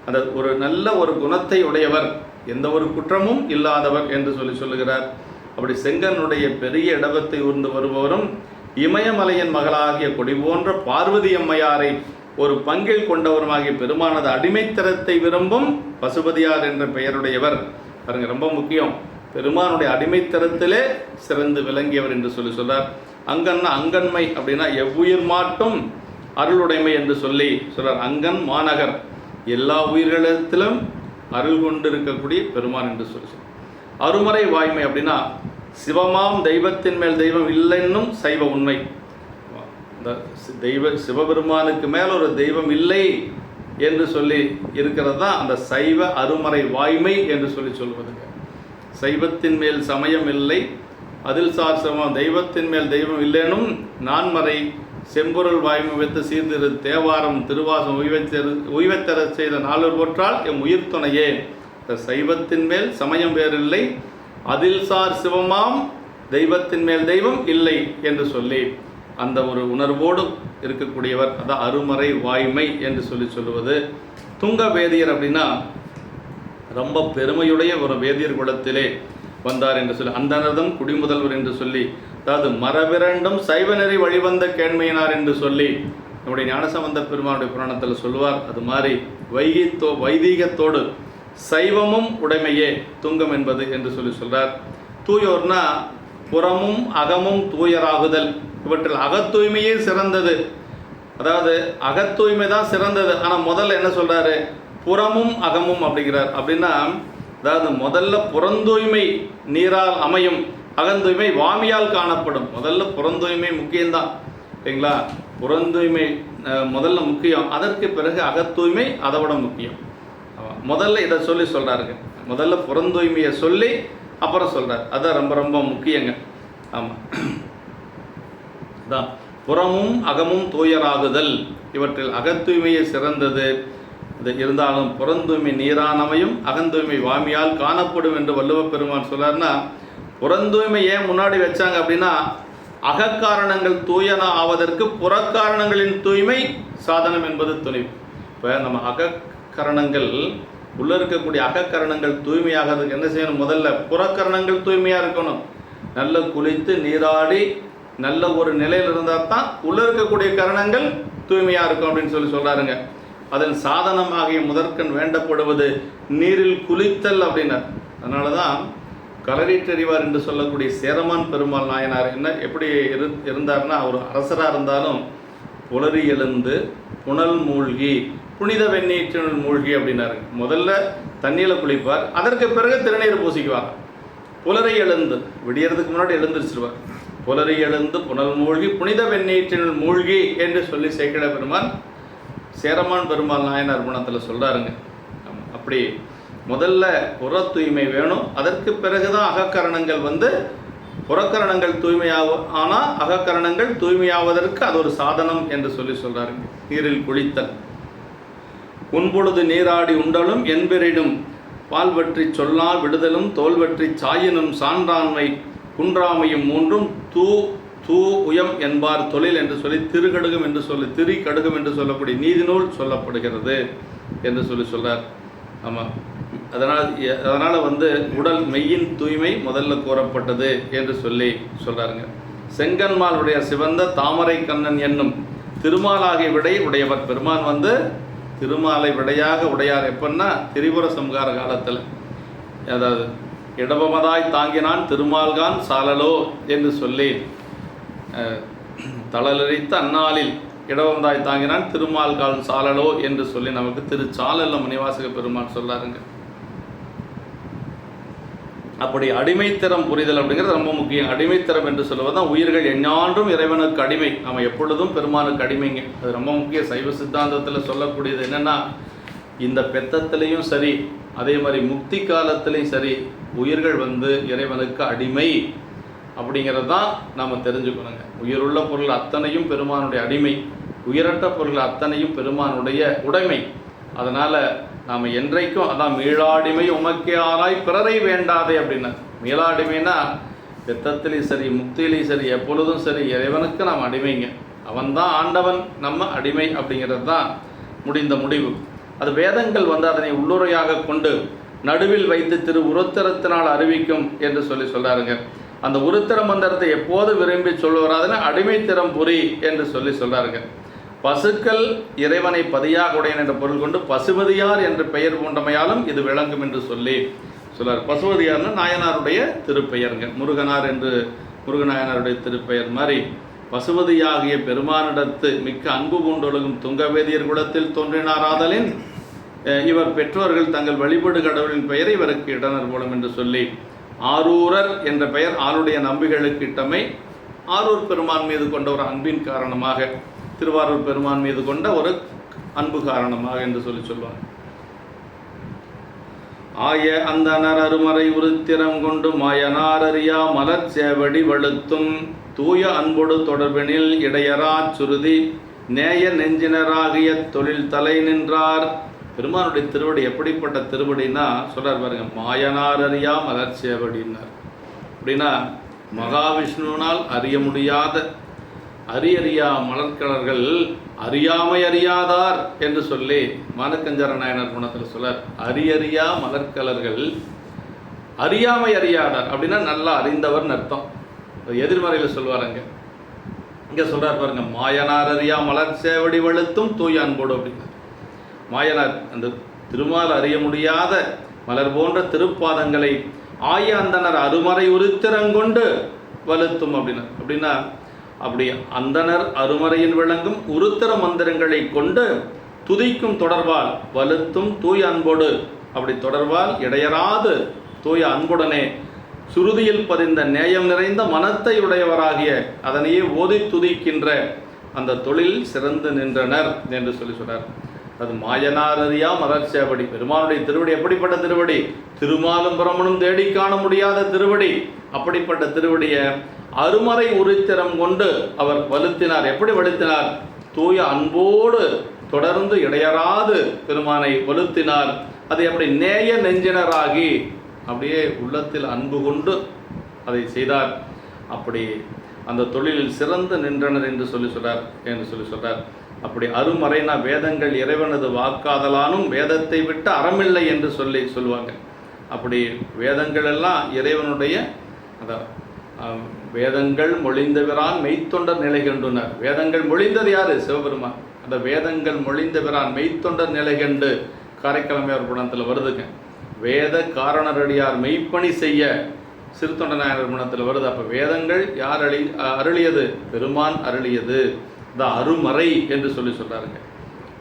அந்த ஒரு நல்ல ஒரு குணத்தை உடையவர், எந்த ஒரு குற்றமும் இல்லாதவர் என்று சொல்லுகிறார். அப்படி செங்கனுடைய பெரிய இடவத்தை ஊர்ந்து வருபவரும் இமயமலையின் மகளாகிய கொடி போன்ற பார்வதி அம்மையாரை ஒரு பங்கில் கொண்டவருமாகிய பெருமானது அடிமைத்தரத்தை விரும்பும் பசுபதியார் என்ற பெயருடையவர். பாருங்க, ரொம்ப முக்கியம். பெருமானுடைய அடிமைத்தரத்திலே சிறந்து விளங்கியவர் என்று சொல்றார். அங்கன்மை அப்படின்னா எவ்வுயிர் மாட்டும் அருளுடைமை என்று சொல்றார். அங்கன் மாநகர், எல்லா உயிர்களிடத்திலும் அருள் கொண்டு இருக்கக்கூடிய பெருமான் என்று சொல்றார். அருமறை வாய்மை அப்படின்னா சிவமாம் தெய்வத்தின் மேல் தெய்வம் இல்லைன்னும் சைவ உண்மை. இந்த சிவபெருமானுக்கு மேல் ஒரு தெய்வம் இல்லை என்று சொல்லி இருக்கிறது தான் அந்த சைவ அருமறை வாய்மை என்று சொல்வதுங்க. சைவத்தின் மேல் சமயம் இல்லை, அதில் சார் சமம், தெய்வத்தின் மேல் தெய்வம் இல்லைனும் நான்மறை செம்பொருள் வாய்மை வைத்து சீர்திரு தேவாரம் திருவாசம் உய்வைத்தர செய்த நாளூர் போற்றால் எம் உயிர் துணையே. சைவத்தின் மேல் சமயம் வேறில்லை, அதில் சார் சிவமாம் தெய்வத்தின் மேல் தெய்வம் இல்லை என்று சொல்லி அந்த ஒரு உணர்வோடு இருக்கக்கூடியவர். அதான் அருமறை வாய்மை என்று சொல்லுவது. துங்க வேதியர் அப்படின்னா ரொம்ப பெருமையுடைய ஒரு வேதியர் குலத்திலே வந்தார் என்று சொல்லி, அந்தனர்தம் குடிமுதல்வர் என்று சொல்லி, அதாவது மரபிரண்டும் சைவநெறி வழிவந்த கேண்மையினார் என்று சொல்லி நம்முடைய ஞானசம்பந்த பெருமானுடைய புராணத்தில் சொல்லுவார். அது மாதிரி வைதீகத்தோடு சைவமும் உடைமையே துங்கம் என்பது என்று சொல்றார். தூயோர்னா புறமும் அகமும் தூயராகுதல். இவற்றில் அகத்தூய்மையே சிறந்தது. அதாவது அகத்தூய்மை தான் சிறந்தது. ஆனால் முதல்ல என்ன சொல்றாரு? புறமும் அகமும் அப்படிங்கிறார். அப்படின்னா அதாவது முதல்ல புறந்தூய்மை நீரால் அமையும், அகந்தூய்மை வாமியால் காணப்படும். முதல்ல புறந்தூய்மை முக்கியம்தான் சரிங்களா? புறந்தூய்மை முதல்ல முக்கியம், அதற்கு பிறகு அகத்தூய்மை அதை விட முக்கியம். முதல்ல இதை சொல்றாருங்க. முதல்ல புறந்தூய்மையை சொல்லி அப்புறம் சொல்றார். அதான் ரொம்ப ரொம்ப முக்கியங்க. ஆமாம், அதான் புறமும் அகமும் தூயராகுதல். இவற்றில் அகத்தூய்மையே சிறந்தது. இது இருந்தாலும் புறந்தூய்மை நீரானமையும் அகந்தூய்மை வாமியால் காணப்படும் என்று வள்ளுவ பெருமான் சொல்றாருன்னா, புறந்தூய்மை ஏன் முன்னாடி வச்சாங்க அப்படின்னா, அகக்காரணங்கள் தூயன ஆவதற்கு புறக்காரணங்களின் தூய்மை சாதனம் என்பது துணிவு. இப்போ நம்ம அகக்கரணங்கள் உள்ள இருக்கக்கூடிய அகக்கரணங்கள் தூய்மையாகிறதுக்கு என்ன செய்யணும்? முதல்ல புறக்கரணங்கள் தூய்மையாக இருக்கணும். நல்ல குளித்து நீராடி நல்ல ஒரு நிலையில் இருந்தால் தான் உள்ள இருக்கக்கூடிய கரணங்கள் தூய்மையாக இருக்கும் அப்படின்னு சொல்றாருங்க. அதன் சாதனமாகிய முதற்கண் வேண்டப்படுவது நீரில் குளித்தல் அப்படின்னார். அதனால தான் களரிற்றறிவார் என்று சொல்லக்கூடிய சேரமான் பெருமாள் நாயனார் எப்படி இருந்தார்னா, ஒரு அரசராக இருந்தாலும் புலரி எழுந்து புனல் மூழ்கி புனித வெந்நீற்றினுள் மூழ்கி அப்படின்னாரு. முதல்ல தண்ணியில் குளிப்பார், அதற்கு பிறகு திருநீர் பூசிக்குவார். புலரை எழுந்து விடியறதுக்கு முன்னாடி எழுந்திருச்சிருவார். புலரை எழுந்து புனல் மூழ்கி புனித வெந்நீற்றினுள் மூழ்கி என்று சொல்லி சேக்கிழ பெருமான் சேரமான் பெருமாள் நாயனார் குணத்தில் சொல்கிறாருங்க. அப்படி முதல்ல புற தூய்மை வேணும், அதற்கு பிறகுதான் அகக்கரணங்கள் புறக்கரணங்கள் தூய்மையாகும். ஆனால் அகக்கரணங்கள் தூய்மையாவதற்கு அது ஒரு சாதனம் என்று சொல்கிறாருங்க. நீரில் குளித்தல். உன்பொழுது நீராடி உண்டலும் என்பெரிடும் பால் பற்றி சொல்லா விடுதலும் தோல் பற்றி சாயினும் சான்றாண்மை குன்றாமையும் மூன்றும் தூ உயம் என்பார் தொழில் என்று சொல்லி திருக்கடுகம் என்று திரி கடுகம் என்று சொல்லக்கூடிய நீதிநூல் சொல்லப்படுகிறது என்று சொல்றார். ஆமாம், அதனால் உடல் மெய்யின் தூய்மை முதல்ல கூறப்பட்டது என்று சொல்றாருங்க. செங்கன்மாளுடைய சிவந்த தாமரை கண்ணன் என்னும் திருமாலாகிய விடை உடையவர். பெருமான் திருமாலை விடையாக உடையார். எப்பன்னா திரிபுர சம்ஹார காலத்தில், அதாவது இடபமதாய் தாங்கினான் திருமால்கான் சாலலோ என்று சொல்லி தளலரித்த அந்நாளில் இடபமதாய் தாங்கினான் திருமால்கான் சாலலோ என்று சொல்லி நமக்கு திருச்சாலல்ல மணிவாசக பெருமான் சொல்லாருங்க. அப்படி அடிமைத்திறம் புரிதல் அப்படிங்கிறது ரொம்ப முக்கியம். அடிமைத்திறம் என்று சொல்லுவதுதான் உயிர்கள் எஞ்ஞான்றும் இறைவனுக்கு அடிமை. நம்ம எப்பொழுதும் பெருமானுக்கு அடிமைங்க. அது ரொம்ப முக்கியம். சைவ சித்தாந்தத்தில் சொல்லக்கூடியது என்னென்னா, இந்த பெத்தத்திலையும் சரி, அதே மாதிரி முக்தி காலத்திலையும் சரி, உயிர்கள் இறைவனுக்கு அடிமை அப்படிங்கிறது தான் நாம் தெரிஞ்சுக்கணுங்க. உயிருள்ள பொருள் அத்தனையும் பெருமானுடைய அடிமை, உயிரற்ற பொருள் அத்தனையும் பெருமானுடைய உடைமை. அதனால் நாம் என்றைக்கும் அதான் மீளாடிமை உமக்கே ஆராய் பிறரை வேண்டாதே அப்படின்னா. மீளாடிமைனா பெத்தத்திலையும் சரி முக்தியிலையும் சரி எப்பொழுதும் சரி இறைவனுக்கு நாம் அடிமைங்க. அவன்தான் ஆண்டவன், நம்ம அடிமை அப்படிங்கிறது தான் முடிந்த முடிவு. அது வேதங்கள் அதனை உள்ளுரையாக கொண்டு நடுவில் வைத்து திரு உருத்திரத்தினால் அறிவிக்கும் என்று சொல்றாருங்க. அந்த உருத்திர மந்திரத்தை எப்போது விரும்பி சொல்லுவராதுன்னு அடிமைத்திறம் புரி என்று சொல்றாருங்க. பசுக்கள் இறைவனை பதியாக உடையன் என்ற பொருள் கொண்டு பசுபதியார் என்ற பெயர் கொண்டமையாலும் இது விளங்கும் என்று சொல்றார். பசுபதியார்னு நாயனாருடைய திருப்பெயருங்க. முருகனார் என்று முருகநாயனாருடைய திருப்பெயர் மாதிரி பசுபதியாகிய பெருமானிடத்து மிக்க அன்பு கொண்டொழுகும் துங்கவேதியர் குலத்தில் தோன்றினாராதலின் இவர் பெற்றோர்கள் தங்கள் வழிபடு கடவுளின் பெயரை இவருக்கு இடனர் போலும் என்று சொல்லி ஆரூரர் என்ற பெயர் ஆளுடைய நம்பிகளுக்கு இட்டமை ஆரூர் பெருமான் மீது கொண்ட ஒரு அன்பின் காரணமாக, திருவாரூர் பெருமான் மீது கொண்ட ஒரு அன்பு காரணமாக என்று சொல்லுவாங்க. ஆய அந்தனர் அருமறை உருத்திரம் கொண்டு மாயனார் அறியா மலர் சேவடி வழுத்தும் தூய அன்பொடு தொடர்பினில் இடையரா சுருதி நேய நெஞ்சினராகிய தொழில் தலை நின்றார். பெருமானுடைய திருவடி எப்படிப்பட்ட திருவடினா சொல்றார் பாருங்க. மாயனார் அறியா மலர் சேவடினார். அப்படின்னா மகாவிஷ்ணுவினால் அறிய முடியாத அரியறியா மலர்கலர்கள் அறியாமை அறியாதார் என்று சொல்லி மானக்கஞ்சர நாயனார் குணத்தில் சொல்லார். அரியறியா மலர்கலர்கள் அறியாமை அறியாதார் அப்படின்னா நல்லா அறிந்தவர் அர்த்தம். எதிர்மறையில் சொல்வாருங்க. இங்கே சொல்கிறார் பாருங்க, மாயனார் அறியா மலர் சேவடி வெளுத்தும் தூய அன்போடு அப்படின்னா, மாயனார் அந்த திருமால் அறிய முடியாத மலர் போன்ற திருப்பாதங்களை ஆய அந்தனர் அருமறை உருத்திரங்கொண்டு வலுத்தும் அப்படின்னா அப்படி அந்தனர் அருமறையில் விளங்கும் உருத்திர மந்திரங்களை கொண்டு துதிக்கும் தொடர்பால் வலுத்தும் தூய அன்போடு, அப்படி தொடர்பால் இடையராது தூய அன்புடனே சுருதியில் பதிந்த நேயம் நிறைந்த மனத்தை உடையவராகிய அதனையே ஓதி துதிக்கின்ற அந்த தொழில் சிறந்து நின்றனர் என்று சொல்றார். அது மாயனார் அறியா மலர் சேவடி, பெருமானுடைய திருவடி எப்படிப்பட்ட திருவடி, திருமாலும் பிரமனும் தேடி காண முடியாத திருவடி. அப்படிப்பட்ட திருவடியை அருமறை உருத்திரம் கொண்டு அவர் வலுத்தினார். எப்படி வலுத்தினார்? தூய அன்போடு தொடர்ந்து இடையராது பெருமானை வலுத்தினார். அது எப்படி? நேய நெஞ்சினராகி அப்படியே உள்ளத்தில் அன்பு கொண்டு அதை செய்தார். அப்படி அந்த தொழிலில் சிறந்து நின்றனர் என்று சொல்றார். அப்படி அருமறைனா வேதங்கள் இறைவனது வாக்காதலானும் வேதத்தை விட்டு அறமில்லை என்று சொல்லுவாங்க. அப்படி வேதங்கள் எல்லாம் இறைவனுடைய வேதங்கள் மொழிந்தவரான் மெய்த்தொண்டர் நிலை கண்டுனர். வேதங்கள் மொழிந்தது யாரு? சிவபெருமான். அந்த வேதங்கள் மொழிந்தவரான் மெய்த்தொண்டர் நிலை கண்டு காரைக்கிழமையார் புராணத்தில் வருதுங்க. வேத காரணரடியார் மெய்ப்பணி செய்ய சிறுத்தொண்ட நாயனர் புராணத்தில் வருது. அப்போ வேதங்கள் யார் அருளியது? பெருமான் அருளியது. இந்த அருமறை என்று சொல்றாருங்க.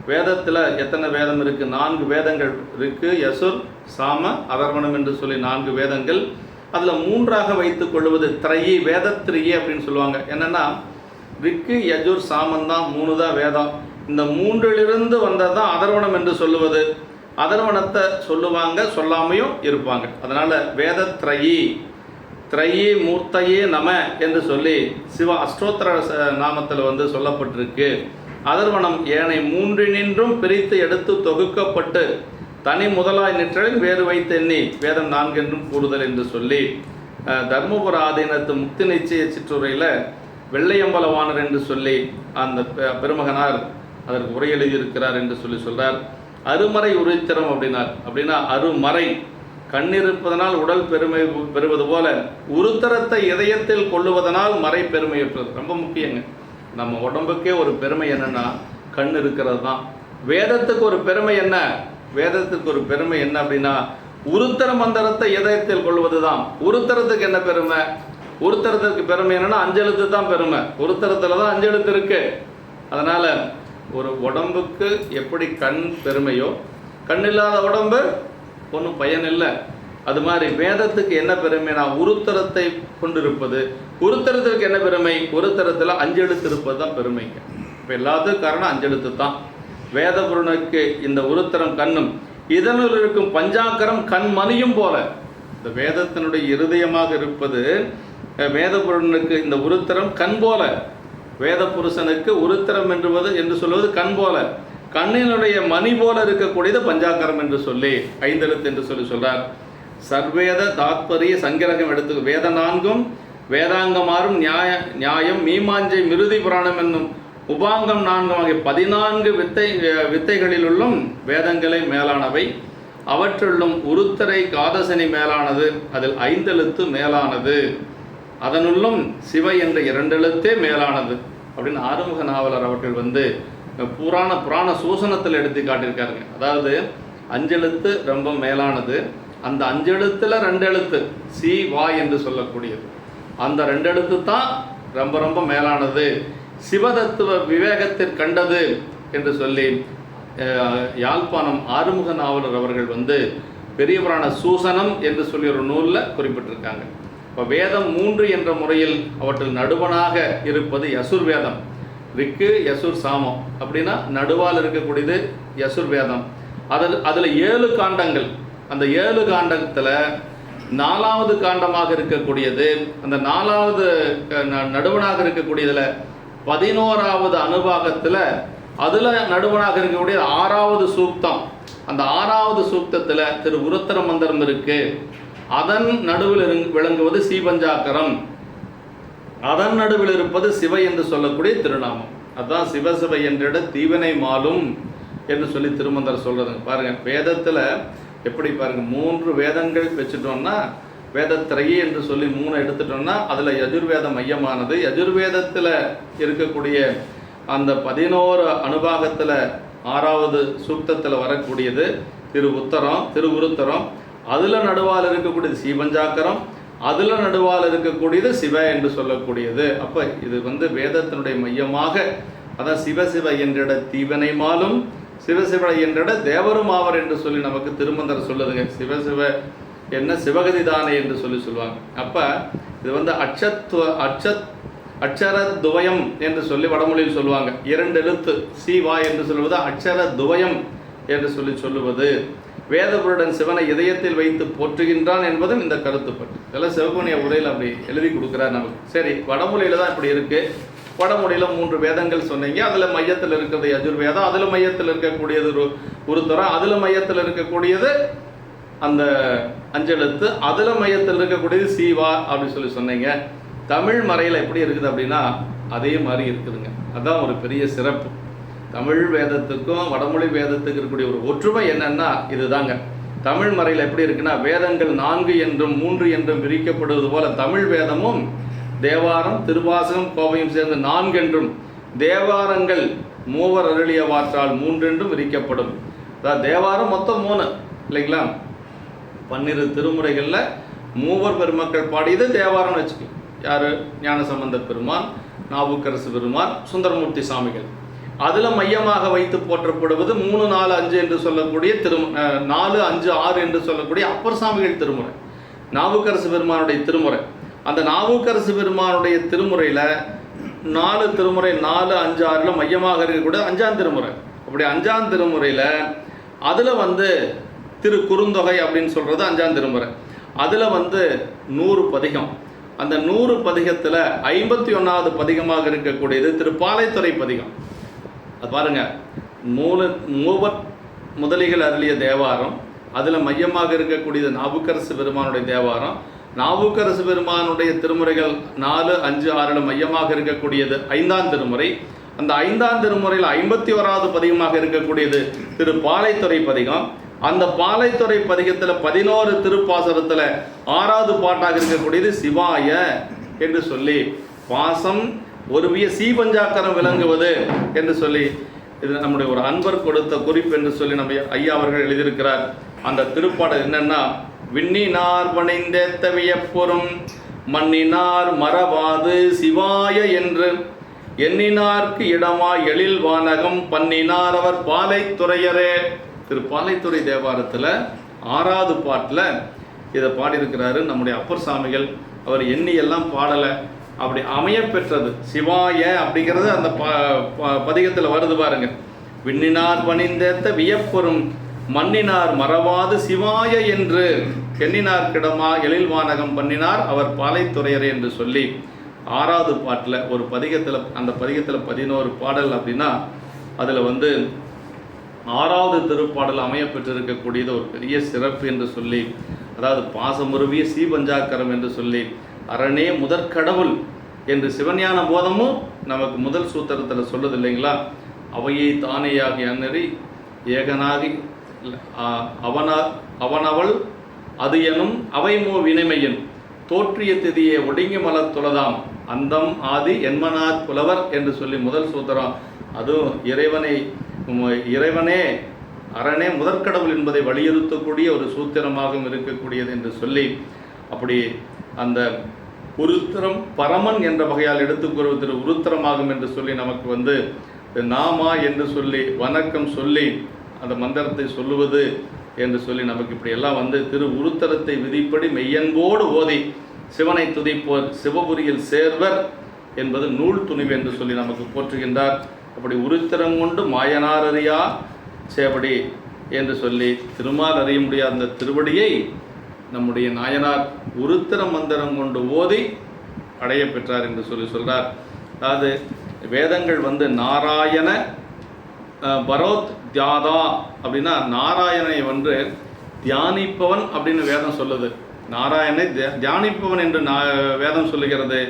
வேதத்தில் எத்தனை வேதம் இருக்கு? 4 வேதங்கள் இருக்கு. யசுர், சாம, அதர்வணம் என்று சொல்லி 4 வேதங்கள். அதில் 3ஆக வைத்துக் கொள்வது திரையி, வேதத்திரியே அப்படின்னு சொல்லுவாங்க. என்னன்னா ரிக்கு, யஜுர், சாமம் தான் 3 தான் வேதம். இந்த 3லிருந்து வந்ததான் அதர்வணம் என்று சொல்லுவது. அதர்வணத்தை சொல்லுவாங்க, சொல்லாமையும் இருப்பாங்க. அதனால வேதத்ரயி, திரையே மூர்த்தையே நம என்று சொல்லி சிவ அஷ்டோத்திர நாமத்தில் சொல்லப்பட்டிருக்கு. அதர்வணம் ஏனை 3 பிரித்து எடுத்து தொகுக்கப்பட்டு தனி முதலாய் நிற்றலில் வேறு வைத்து எண்ணி வேதம் 4 என்றும் கூறுதல் என்று சொல்லி தர்மபுர ஆதீனத்து முக்தி நிச்சய சிற்றுரையில் வெள்ளையம்பலவாணர் என்று சொல்லி அந்த பெருமகனார் அதற்கு உரை எழுதியிருக்கிறார் என்று சொல்றார். அருமறை உருத்திரம் அப்படின்னா அருமறை கண்ணிருப்பதனால் உடல் பெருமை பெறுவது போல உருத்தரத்தை இதயத்தில் கொள்ளுவதனால் மறை பெருமை பெறுவது. ரொம்ப முக்கியங்க. நம்ம உடம்புக்கே ஒரு பெருமை என்னன்னா கண் இருக்கிறது தான். வேதத்துக்கு ஒரு பெருமை என்ன? வேதத்துக்கு ஒரு பெருமை என்ன அப்படின்னா உருத்தர மந்திரத்தை இதயத்தில் கொள்வது தான். உருத்தரத்துக்கு என்ன பெருமை? உருத்தரத்துக்கு பெருமை என்னன்னா 5 எழுத்து தான் பெருமை. உருத்தரத்துல தான் 5 எழுத்து இருக்கு. அதனால ஒரு உடம்புக்கு எப்படி கண் பெருமையோ, கண் இல்லாத உடம்பு ஒன்றும் பயன் இல்லை. அது மாதிரி வேதத்துக்கு என்ன பெருமைனா உருத்தரத்தை கொண்டிருப்பது. உருத்தரத்திற்கு என்ன பெருமை? உருத்தரத்தில் 5 எழுத்து இருப்பது தான் பெருமைங்க. இப்போ எல்லாத்துக்கும் காரணம் 5 எழுத்து தான். வேதபுரனுக்கு இந்த உருத்தரம் கண்ணும், இதனுள் இருக்கும் பஞ்சாக்கரம் கண்மணியும் போல. இந்த வேதத்தினுடைய இருதயமாக இருப்பது வேதபுரனுக்கு இந்த உருத்தரம் கண் போல. வேத புருஷனுக்கு உருத்திரம் என்று சொல்வது கண் போல. கண்ணினுடைய மணி போல இருக்கக்கூடியது பஞ்சாக்கரம் என்று சொல்லி 5 எழுத்து என்று சொல்றார். சர்வேத தாத்பரிய சங்கிரகம் எடுத்து வேத 4ம் வேதாங்கமாறும் நியாயம் மீமாஞ்சை மிருதி புராணம் என்னும் உபாங்கம் 4 ஆகிய 14 வித்தைகளிலுள்ளும் வேதங்களை மேலானவை. அவற்றுள்ளும் உருத்தரை காதசனி மேலானது. அதில் 5 எழுத்து மேலானது. அதனுள்ளும் சிவ என்ற 2 எழுத்தே மேலானது அப்படின்னு ஆறுமுக நாவலர் அவர்கள் புராண சூசனத்தில் எடுத்து காட்டியிருக்காருங்க. அதாவது 5 எழுத்து ரொம்ப மேலானது. அந்த 5 எழுத்துல 2 எழுத்து சி வா என்று சொல்லக்கூடியது. அந்த 2 எழுத்து தான் ரொம்ப ரொம்ப மேலானது. சிவதத்துவ விவேகத்தில் கண்டது என்று சொல்லி யாழ்ப்பாணம் ஆறுமுக நாவலர் அவர்கள் பெரிய புராண சூசனம் என்று சொல்லி ஒரு நூலில் குறிப்பிட்டிருக்காங்க. இப்போ வேதம் 3 என்ற முறையில் அவற்றில் நடுவனாக இருப்பது யசுர் வேதம். ரிக்கு, யசுர், சாமம் அப்படின்னா நடுவால் இருக்கக்கூடியது யசுர் வேதம். அதில் 7 காண்டங்கள். அந்த 7 காண்டத்தில் 4வது காண்டமாக இருக்கக்கூடியது, அந்த 4வது நடுவனாக இருக்கக்கூடியதில் 11வது அனுபாகத்தில் அதில் நடுவனாக இருக்கக்கூடிய 6வது சூக்தம். அந்த 6வது சூக்தத்தில் திரு உருத்தர மந்திரம் இருக்கு. அதன் நடுவில் விளங்குவது சீபஞ்சாக்கரம். அதன் நடுவில் இருப்பது சிவ என்று சொல்லக்கூடிய திருநாமம். அதுதான் சிவசிவ என்றிட தீவனை மாலும் என்று சொல்லி திருமந்தர் சொல்றதுங்க. பாருங்க வேதத்தில் எப்படி பாருங்க 3 வேதங்கள் வச்சுட்டோம்னா வேதத்திரையே என்று சொல்லி 3 எடுத்துட்டோம்னா அதில் யஜுர்வேதம் மையமானது. யஜுர்வேதத்தில் இருக்கக்கூடிய அந்த 11 அனுபாகத்தில் 6வது சூக்தத்தில் வரக்கூடியது திருவுருத்தரம். அதில் நடுவால் இருக்கக்கூடியது ஸ்ரீபஞ்சாக்கரம், அதில் நடுவால் இருக்கக்கூடியது சிவ என்று சொல்லக்கூடியது. அப்போ இது வேதத்தினுடைய மையமாக, அதான் சிவசிவ என்றிட தீவனை மாலும் சிவசிவ என்றிட தேவரும் ஆவர் என்று சொல்லி நமக்கு திருமந்திரம் சொல்லுதுங்க. சிவசிவ என்ன சிவகதி தானே என்று சொல்லுவாங்க. அப்போ இது அட்சர துவயம் என்று சொல்லி வடமொழியில் சொல்லுவாங்க. 2 எழுத்து சிவா என்று சொல்லுவது அட்சர துவயம் என்று சொல்லுவது. வேதபுருடன் சிவனை இதயத்தில் வைத்து போற்றுகின்றான் என்பதும் இந்த கருத்துப்பட்டு. இதெல்லாம் சிவகுனிய உரையில் அப்படி எழுதி கொடுக்குறார் நமக்கு. சரி, வடமொழியில் தான் இப்படி இருக்குது. வடமொழியில் 3 வேதங்கள் சொன்னீங்க. அதில் மையத்தில் இருக்கிறது யஜுர்வேதம், அதில் மையத்தில் இருக்கக்கூடியது உருத்தரம், அதில் மையத்தில் இருக்கக்கூடியது அந்த 5 எழுத்து, அதில் மையத்தில் இருக்கக்கூடியது சீவா அப்படின்னு சொன்னீங்க. தமிழ் மறையில் எப்படி இருக்குது அப்படின்னா அதே மாதிரி இருக்குதுங்க. அதுதான் ஒரு பெரிய சிறப்பு. தமிழ் வேதத்துக்கும் வடமொழி வேதத்துக்கு இருக்கக்கூடிய ஒரு ஒற்றுமை என்னன்னா இதுதாங்க. தமிழ் மறையில் எப்படி இருக்குன்னா வேதங்கள் 4 என்றும் 3 என்றும் பிரிக்கப்படுவது போல தமிழ் வேதமும் தேவாரம், திருவாசகம், கோவையும் சேர்ந்து 4 என்றும், தேவாரங்கள் மூவர் அருளிய வாற்றால் 3 என்றும் விரிக்கப்படும். அதாவது தேவாரம் மொத்தம் 3 இல்லைங்களா? 12 திருமுறைகளில் மூவர் பெருமக்கள் பாடியது தேவாரம்னு வச்சுக்கலாம். யார்? ஞானசம்பந்த பெருமான், நாவுக்கரசு பெருமான், சுந்தரமூர்த்தி சாமிகள். அதில் மையமாக வைத்து போற்றப்படுவது 3, 4, 5 என்று சொல்லக்கூடிய 4, 5, 6 என்று சொல்லக்கூடிய அப்பர் சாமிகள் திருமுறை, நாவுக்கரசு பெருமானுடைய திருமுறை. அந்த நாவுக்கரசு பெருமானுடைய திருமுறையில் 4 திருமுறை 4, 5, 6 மையமாக இருக்கக்கூடிய 5ஆம் திருமுறை. அப்படி 5ஆம் திருமுறையில் அதில் திரு குறுந்தொகை அப்படின்னு சொல்கிறது 5ஆம் திருமுறை. அதில் 100 பதிகம். அந்த 100 பதிகத்தில் 51வது பதிகமாக இருக்கக்கூடியது திருப்பாலைத்துறை பதிகம். அது பாருங்க, மூவர் முதலிகள் அருளிய தேவாரம், அதில் மையமாக இருக்கக்கூடியது நாவுக்கரசு பெருமானுடைய தேவாரம். நாவுக்கரசு பெருமானுடைய திருமுறைகள் 4, 5, 6 மையமாக இருக்கக்கூடியது 5ஆம் திருமுறை. அந்த 5ஆம் திருமுறையில் 51வது பதிகமாக இருக்கக்கூடியது திரு பாலைத்துறை பதிகம். அந்த பாலைத்துறை பதிகத்தில் 11 திருப்பாசரத்தில் 6வது பாட்டாக இருக்கக்கூடியது சிவாய என்று சொல்லி பாசம் ஒருவிய சீபஞ்சாக்கரம் விளங்குவது என்று சொல்லி இது நம்முடைய ஒரு அன்பர் கொடுத்த குறிப்பு என்று சொல்லி நம்ம ஐயா அவர்கள் எழுதியிருக்கிறார். அந்த திருப்பாடல் என்னன்னா, விண்ணினார் பணிந்தேத்த வியப்புறும் மண்ணினார் மறவாது சிவாய என்று எண்ணினார்க்கு இடமா எழில் வானகம் பண்ணினார் அவர் பாலைத்துறையரே. திரு பாலைத்துறை தேவாரத்தில் 6வது பாட்டில் இதை பாடியிருக்கிறாரு நம்முடைய அப்பர் சாமிகள். அவர் எண்ணியெல்லாம் பாடலை, அப்படி அமைய பெற்றது சிவாய அப்படிங்கிறது அந்த பதிகத்தில் வருது பாருங்க. விண்ணினார் பணிந்தேத்த வியப்புறும் மண்ணினார் மறவாது சிவாய என்று எண்ணினார் கிடமா எழில் வானகம் பண்ணினார் அவர் பாலைத்துறையரே என்று சொல்லி 6வது பாட்டில் ஒரு பதிகத்தில், அந்த பதிகத்தில் 11 பாடல் அப்படின்னா அதில் 6வது திருப்பாடல் அமைய பெற்றிருக்கக்கூடியது ஒரு பெரிய சிறப்பு என்று சொல்லி, அதாவது பாசமுருவிய சீபஞ்சாக்கரம் என்று சொல்லி அரணே முதற்கடவுள் என்று சிவஞான போதமும் நமக்கு முதல் சூத்திரத்தில் சொல்லுது இல்லைங்களா? அவையை தானேயாகி அன்னறி ஏகனாகி அவனவள் அது எனும் அவைமோ வினைமையின் தோற்றிய திதியை ஒடுங்கி மலர் துளதாம் அந்தம் ஆதி என்மனார் புலவர் என்று சொல்லி முதல் சூத்திரம். அதுவும் இறைவனே அரணே முதற்கடவுள் என்பதை வலியுறுத்தக்கூடிய ஒரு சூத்திரமாகவும் இருக்கக்கூடியது என்று சொல்லி, அப்படி அந்த உருத்திரம் பரமன் என்ற வகையால் எடுத்துக்கூறுவது திரு உருத்திரமாகும் என்று சொல்லி நமக்கு நாமா என்று சொல்லி வணக்கம் சொல்லி அந்த மந்திரத்தை சொல்லுவது என்று சொல்லி நமக்கு இப்படி எல்லாம் திரு உருத்திரத்தை விதிப்படி மெய்யன்போடு ஓதி சிவனை துதிப்போர் சிவபுரியில் சேர்வர் என்பது நூல் துணிவு என்று சொல்லி நமக்கு போற்றுகின்றார். அப்படி உருத்திரம் கொண்டு மாயனார் அறியா சேவடி என்று சொல்லி திருமால் அறிய முடியாத அந்த திருவடியை நம்முடைய நாயனார் உருத்திர மந்திரம் கொண்டு ஓதி அடைய பெற்றார் என்று சொல்கிறார். அதாவது வேதங்கள் நாராயண பரோத் தியாதா அப்படின்னா நாராயணனை தியானிப்பவன் அப்படின்னு வேதம் சொல்லுது. நாராயணனை தியானிப்பவன் என்று வேதம் சொல்லுகிறது.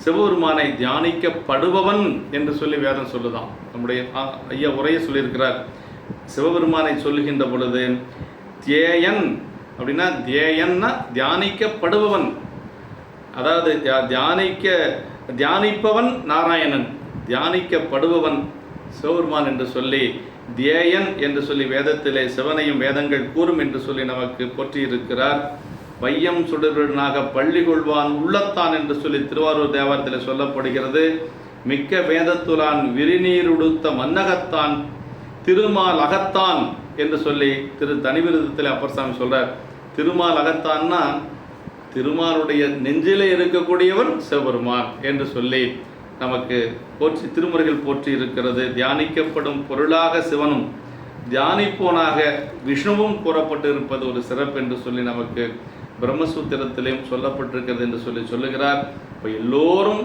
சிவபெருமானை தியானிக்கப்படுபவன் என்று சொல்லி வேதம் சொல்லுதான். நம்முடைய ஐயா உரையை சொல்லியிருக்கிறார். சிவபெருமானை சொல்லுகின்ற பொழுது தியேயன் அப்படின்னா தியேயன்னா தியானிக்கப்படுபவன், அதாவது தியானிப்பவன் நாராயணன், தியானிக்கப்படுபவன் சிவபெருமான் என்று சொல்லி தியேயன் என்று சொல்லி வேதத்திலே சிவனையும் வேதங்கள் கூறும் என்று சொல்லி நமக்கு போற்றியிருக்கிறார். வையம் சுடர்வனாக பள்ளி கொள்வான் உள்ளத்தான் என்று சொல்லி திருவாரூர் தேவாரத்தில் சொல்லப்படுகிறது. மிக்க வேதத்துலான் விரிநீர் உடுத்த மன்னகத்தான் திருமால் அகத்தான் என்று சொல்லி தனிவிருதத்தில் அப்பர் சாமி சொல்றார். திருமால் அகத்தான்னா திருமாலுடைய நெஞ்சிலே இருக்கக்கூடியவன் சிவபெருமான் என்று சொல்லி நமக்கு போற்றி திருமுறைகள் போற்றி இருக்கிறது. தியானிக்கப்படும் பொருளாக சிவனும் தியானிப்போனாக விஷ்ணுவும் கூறப்பட்டு இருப்பது ஒரு சிறப்பு என்று சொல்லி நமக்கு பிரம்மசூத்திரத்திலேயும் சொல்லப்பட்டிருக்கிறது என்று சொல்லி சொல்லுகிறார். இப்போ எல்லோரும்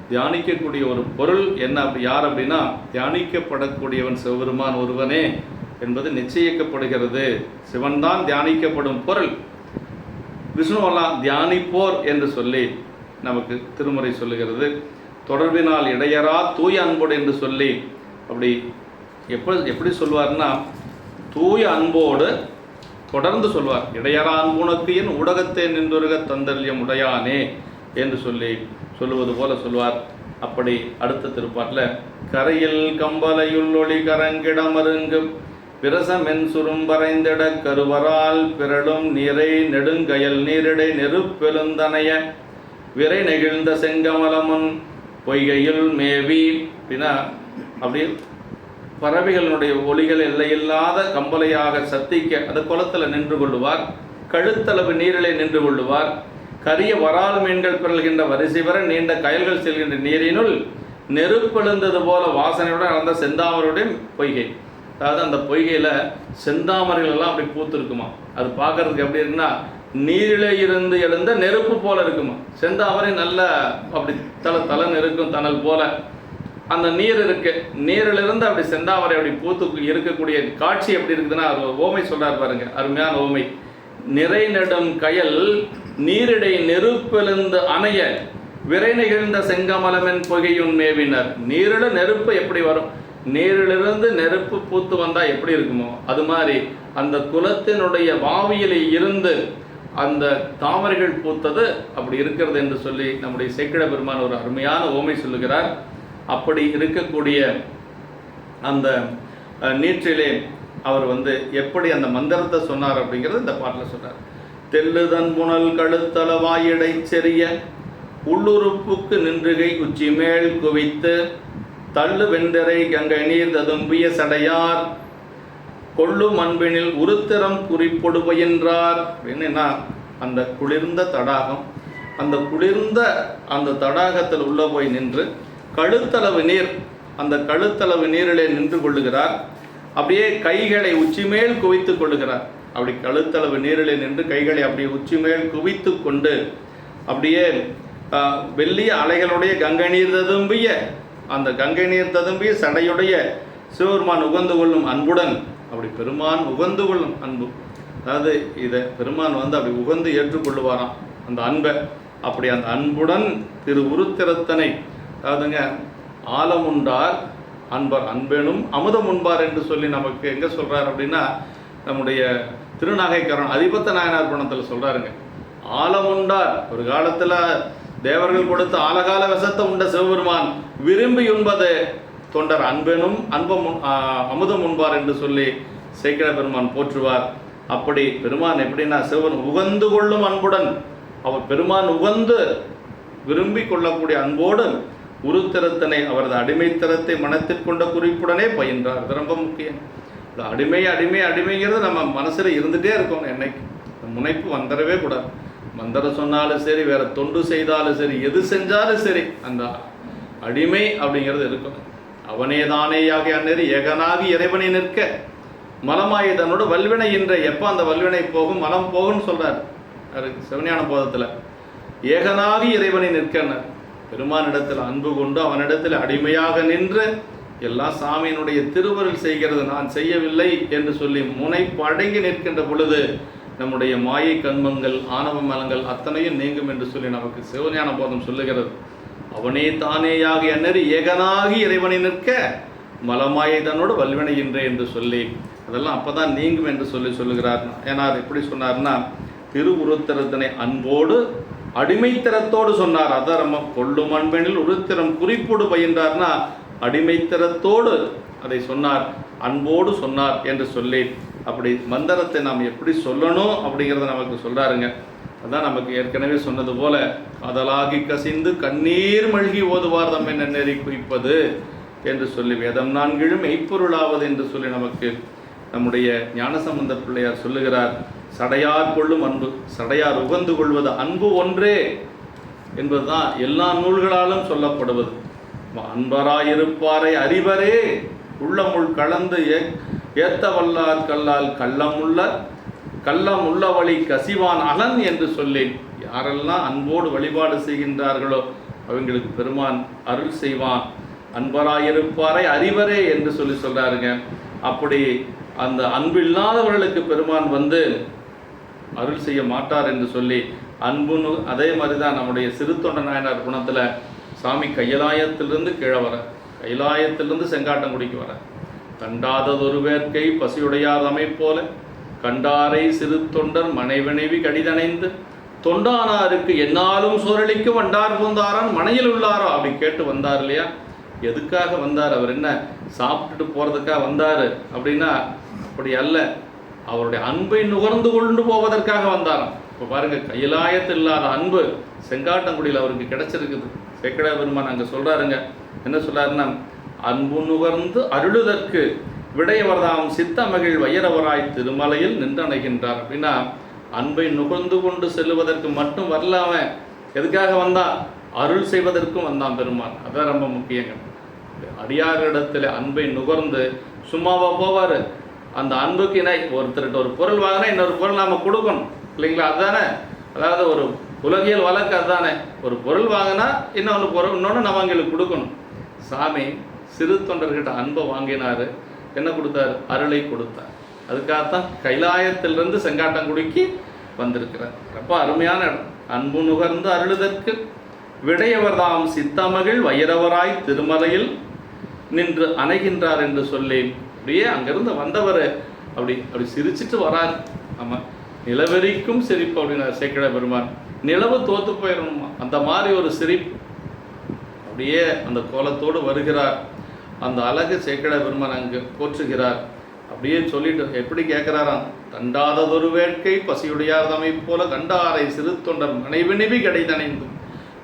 தியானிக்கக்கூடிய ஒரு பொருள் என்ன, யார் அப்படின்னா தியானிக்கப்படக்கூடியவன் சிவபெருமான் ஒருவனே என்பது நிச்சயிக்கப்படுகிறது. சிவன்தான் தியானிக்கப்படும் பொருள், விஷ்ணுவெல்லாம் தியானிப்போர் என்று சொல்லி நமக்கு திருமுறை சொல்லுகிறது. தொடர்பினால் இடையரா தூய அன்போடு என்று சொல்லி அப்படி எப்படி சொல்வார்னா தூய அன்போடு தொடர்ந்து சொல்வார். இடையரா அன்புனக்கு என் ஊடகத்தை நின்றுருக தந்தல்யம் உடையானே என்று சொல்லி சொல்லுவது போல சொல்வார். அப்படி அடுத்த திருப்பாட்டில் கரையில் கம்பலையுள் ஒளி கரங்கிடமருங்கு பிரசமென் சுரும்பரைந்திட கருவரால் பிறழும் நீரை நெடுங்கயல் நீரிடை நெருப்பெழுந்தனைய விரை நெகிழ்ந்த செங்கமலமுன் பொய்கையில் மேவி அப்படின்னா அப்படி பறவைகளினுடைய ஒளிகள் எல்லையில்லாத கம்பலையாக சத்திக்க அந்த குளத்தில் நின்று கொள்ளுவார். கழுத்தளவு நீரிலே நின்று கொள்ளுவார். கரிய வரால் மீன்கள் பிறல்கின்ற வரிசை வர நீண்ட கயல்கள் செல்கின்ற நீரினுள் நெருப்பெழுந்தது போல வாசனையுடன் அந்த செந்தாமரையுடைய பொய்கை, அதாவது அந்த பொய்கையில் செந்தாமரைகள் எல்லாம் அப்படி பூத்துருக்குமா. அது பார்க்கறதுக்கு எப்படி இருக்குன்னா நீரிலே இருந்து எழுந்த நெருப்பு போல இருக்குமா. செந்தாமரை நல்ல அப்படி தலன்னு இருக்கும், தணல் போல அந்த நீர் இருக்கு. நீரிலிருந்து அப்படி செந்தாமரை அப்படி பூத்து இருக்கக்கூடிய காட்சி எப்படி இருக்குதுன்னா ஓமை சொல்றார் பாருங்க, அருமையான ஓமை. நிறை நெடும் கயல் நீரிடை நெருப்பெழுந்து அணைய விரை நெகிழ்ந்த செங்கமலமென் புகையுன் மேவினர். நீரில் நெருப்பு எப்படி வரும், நீரிலிருந்து நெருப்பு பூத்து வந்தால் எப்படி இருக்குமோ அது மாதிரி அந்த குலத்தினுடைய வாவியிலே இருந்து அந்த தாமரைகள் பூத்தது அப்படி இருக்கிறது என்று சொல்லி நம்முடைய சேக்கிழ பெருமான் ஒரு அருமையான ஓமை சொல்லுகிறார். அப்படி இருக்கக்கூடிய அந்த நீற்றிலே அவர் எப்படி அந்த மந்திரத்தை சொன்னார் அப்படிங்கிறது இந்த பாட்டில் சொன்னார். தெல்லுதன் புனல் கழுத்தளவாயிடை செறிய உள்ளுறுப்புக்கு நின்றுகை உச்சி மேல் குவித்து தள்ளு வெண்டரை கங்கை நீர் ததும்பிய சடையார் கொள்ளு மண்பினில் உருத்திரம் குறிப்பொடுபயின்றார். என்னன்னா அந்த குளிர்ந்த தடாகம், அந்த குளிர்ந்த அந்த தடாகத்தில் உள்ள போய் நின்று கழுத்தளவு நீர், அந்த கழுத்தளவு நீரிலே நின்று கொள்ளுகிறார். அப்படியே கைகளை உச்சி மேல் குவித்து கொள்ளுகிறார். அப்படி கழுத்தளவு நீரிலே நின்று கைகளை அப்படியே உச்சி மேல் குவித்து கொண்டு அப்படியே வெள்ளிய அலைகளுடைய கங்கை நீர் ததும்பிய அந்த கங்கை நீர் ததும்பிய சடையுடைய சிவபெருமான் உகந்து கொள்ளும் அன்புடன், அப்படி பெருமான் உகந்து கொள்ளும் அன்பு, அதாவது இதை பெருமான் அப்படி உகந்து ஏற்றுக்கொள்ளுவாராம் அந்த அன்பை. அப்படி அந்த அன்புடன் திரு உருத்திரத்தனை, அதாவதுங்க ஆலமுண்டார் அன்பர் அன்பெனும் அமுதம் உண்பார் என்று சொல்லி நமக்கு எங்கே சொல்கிறார் அப்படின்னா நம்முடைய திருநாகைக்காரன் அதிபத்த நாயனார் பணத்தில் சொல்கிறாருங்க. ஆலமுண்டார், ஒரு காலத்தில் தேவர்கள் கொடுத்த ஆலகால விஷத்தை உண்ட சிவபெருமான் விரும்பி உண்பது தொண்டர் அன்பெனும் அமுதம் உண்பார் என்று சொல்லி சேக்கிழ பெருமான் போற்றுவார். அப்படி பெருமான் எப்படின்னா சிவன் உகந்து கொள்ளும் அன்புடன், அவர் பெருமான் உகந்து விரும்பி கொள்ளக்கூடிய அன்போடு உருத்திரத்தனை அவரது அடிமைத்தரத்தை மனத்திற்கொண்ட குறிப்புடனே பயின்றார். இது ரொம்ப முக்கியம். அடிமை அடிமை அடிமைங்கிறது நம்ம மனசில் இருந்துகிட்டே இருக்கோம். என்னைக்கு முனைப்பு வந்துடவே கூடாது. மந்திரம் சொன்னாலும் சரி, வேற தொண்டு செய்தாலும் சரி, எது செஞ்சாலும் சரி, அந்த அடிமை அப்படிங்கிறது இருக்கும். அவனே தானேயாக அந்நெறி ஏகனாகி இறைவனை நிற்க மலமாயி தன்னோட வல்வினை என்ற எப்போ அந்த வல்வினை போகும் மலம் போகும்னு சொல்றார் சிவஞான போதத்தில். ஏகனாகி இறைவனை நிற்கனர், பெருமானிடத்தில் அன்பு கொண்டு அவனிடத்தில் அடிமையாக நின்று எல்லாம் சாமியினுடைய திருவருள் செய்கிறது, நான் செய்யவில்லை என்று சொல்லி முனைப்பு அடங்கி நிற்கின்ற பொழுது நம்முடைய மாயை கண்மங்கள் ஆணவ மலங்கள் அத்தனையும் நீங்கும் என்று சொல்லி நமக்கு சிவஞான போதம் சொல்லுகிறது. அவனே தானேயாக அந்நெறி ஏகனாகி இறைவனை நிற்க மலமாயை தன்னோடு வல்வினை என்று சொல்லி அதெல்லாம் அப்போ தான் நீங்கும் என்று சொல்லுகிறார். ஏன்னா எப்படி சொன்னார்னா, திருவுருத்திரத்தினை அன்போடு அடிமைத்திறத்தோடு சொன்னார். அதான் நம்ம கொள்ளும் அன்பெனில் உருத்திரம் குறிப்போடு பயின்றார்னா அடிமைத்திறத்தோடு அதை சொன்னார், அன்போடு சொன்னார் என்று சொல்லி, அப்படி மந்திரத்தை நாம் எப்படி சொல்லணும் அப்படிங்கிறத நமக்கு சொல்கிறாருங்க. அதான் நமக்கு ஏற்கனவே சொன்னது போல, காதலாகி கசிந்து கண்ணீர் மழ்கி ஓதுவார் தம்மை நன்னெறி குறிப்பது என்று சொல்லி, வேதம் நான்கிலும் மெய்ப்பொருளாவது என்று சொல்லி நமக்கு நம்முடைய ஞானசம்பந்த பிள்ளையார் சொல்லுகிறார். சடையார் கொள்ளும் அன்பு, சடையார் உகந்து கொள்வது அன்பு ஒன்றே என்பதுதான் எல்லா நூல்களாலும் சொல்லப்படுவது. அன்பராயிருப்பாரை அறிவரே உள்ளமுள் கலந்து ஏத்த வல்லார் கல்லால் கள்ளம் உள்ள வழி கசிவான் அலன் என்று சொல்லி, யாரெல்லாம் அன்போடு வழிபாடு செய்கின்றார்களோ அவங்களுக்கு பெருமான் அருள் செய்வான். அன்பராயிருப்பாரை அறிவரே என்று சொல்றாருங்க. அப்படி அந்த அன்பு இல்லாதவர்களுக்கு பெருமான் வந்து அருள் செய்ய மாட்டார் என்று சொல்லி, அன்புன்னு அதே மாதிரி தான் நம்முடைய சிறு தொண்ட நாயனார் குணத்தில் சாமி கைலாயத்திலிருந்து கீழே வர, கைலாயத்திலிருந்து செங்காட்டங்குடிக்கு வர, கண்டாததொரு வேர்க்கை பசியுடையார் அமைப்போல கண்டாரை சிறு தொண்டர் மனைவினைவி கடிதணைந்து தொண்டானாருக்கு என்னாலும் சோரளிக்கு வண்டார் பூந்தாரான் மனையில் உள்ளாரோ அப்படி கேட்டு வந்தார் இல்லையா. எதுக்காக வந்தார்? அவர் என்ன சாப்பிட்டுட்டு போகிறதுக்காக வந்தார் அப்படின்னா அப்படி அல்ல, அவருடைய அன்பை நுகர்ந்து கொண்டு போவதற்காக வந்தாராம். இப்போ பாருங்கள், கைலாயத்தில் இல்லாத அன்பு செங்காட்டங்குடியில் அவருக்கு கிடைச்சிருக்குது. சேக்கடா பெருமான் அங்கே சொல்கிறாருங்க, என்ன சொல்கிறாருன்னா, அன்பு நுகர்ந்து அருளுதற்கு விடையவர்தாம் சித்த மகிழ் வையரவராய் திருமலையில் நின்றணைகின்றார். அப்படின்னா அன்பை நுகர்ந்து கொண்டு செல்லுவதற்கு மட்டும் வரல, அவன் எதுக்காக வந்தான்? அருள் செய்வதற்கும் வந்தான் பெருமான். அதான் ரொம்ப முக்கியங்க. அடியாரிடத்தில் அன்பை நுகர்ந்து சும்மாவா போவார்? அந்த அன்புக்கு இணை ஒருத்தர்கிட்ட ஒரு பொருள் வாங்கினா இன்னொரு பொருள் நாம் கொடுக்கணும் இல்லைங்களா? அதுதானே, அதாவது ஒரு உலகியல் வழக்கு அதுதானே. ஒரு பொருள் வாங்கினா இன்னொன்று நம்ம அவங்களுக்கு கொடுக்கணும். சாமி சிறு தொண்டர்கிட்ட அன்பை வாங்கினார், என்ன கொடுத்தார்? அருளை கொடுத்தார். அதுக்காகத்தான் கைலாயத்திலிருந்து செங்காட்டங்குடிக்கு வந்திருக்கிறார். ரொம்ப அருமையான இடம். அன்பு நுகர்ந்து அருளுதற்கு விடையவர்தாம் சித்தமகிழ் வைரவராய் திருமலையில் நின்று அணைகின்றார் என்று சொல்லி, அப்படியே அங்கிருந்து வந்தவர் அப்படி சிரிச்சிட்டு வரார். ஆமாம், நிலவெறிக்கும் சிரிப்பு அப்படின்னார் சேக்கிழார் பெருமான். நிலவு தோத்து போயிடணுமா அந்த மாதிரி ஒரு சிரிப்பு. அப்படியே அந்த கோலத்தோடு வருகிறார். அந்த அழகு சேக்கிழார் பெருமான் அங்கு போற்றுகிறார். அப்படியே சொல்லிட்டு எப்படி கேட்குறாராம், தண்டாததொரு வேட்கை பசியுடையார் தமை போல கண்டாரை சிறு தொண்டர் மனைவினிவி கிடைத்தணைந்தும்.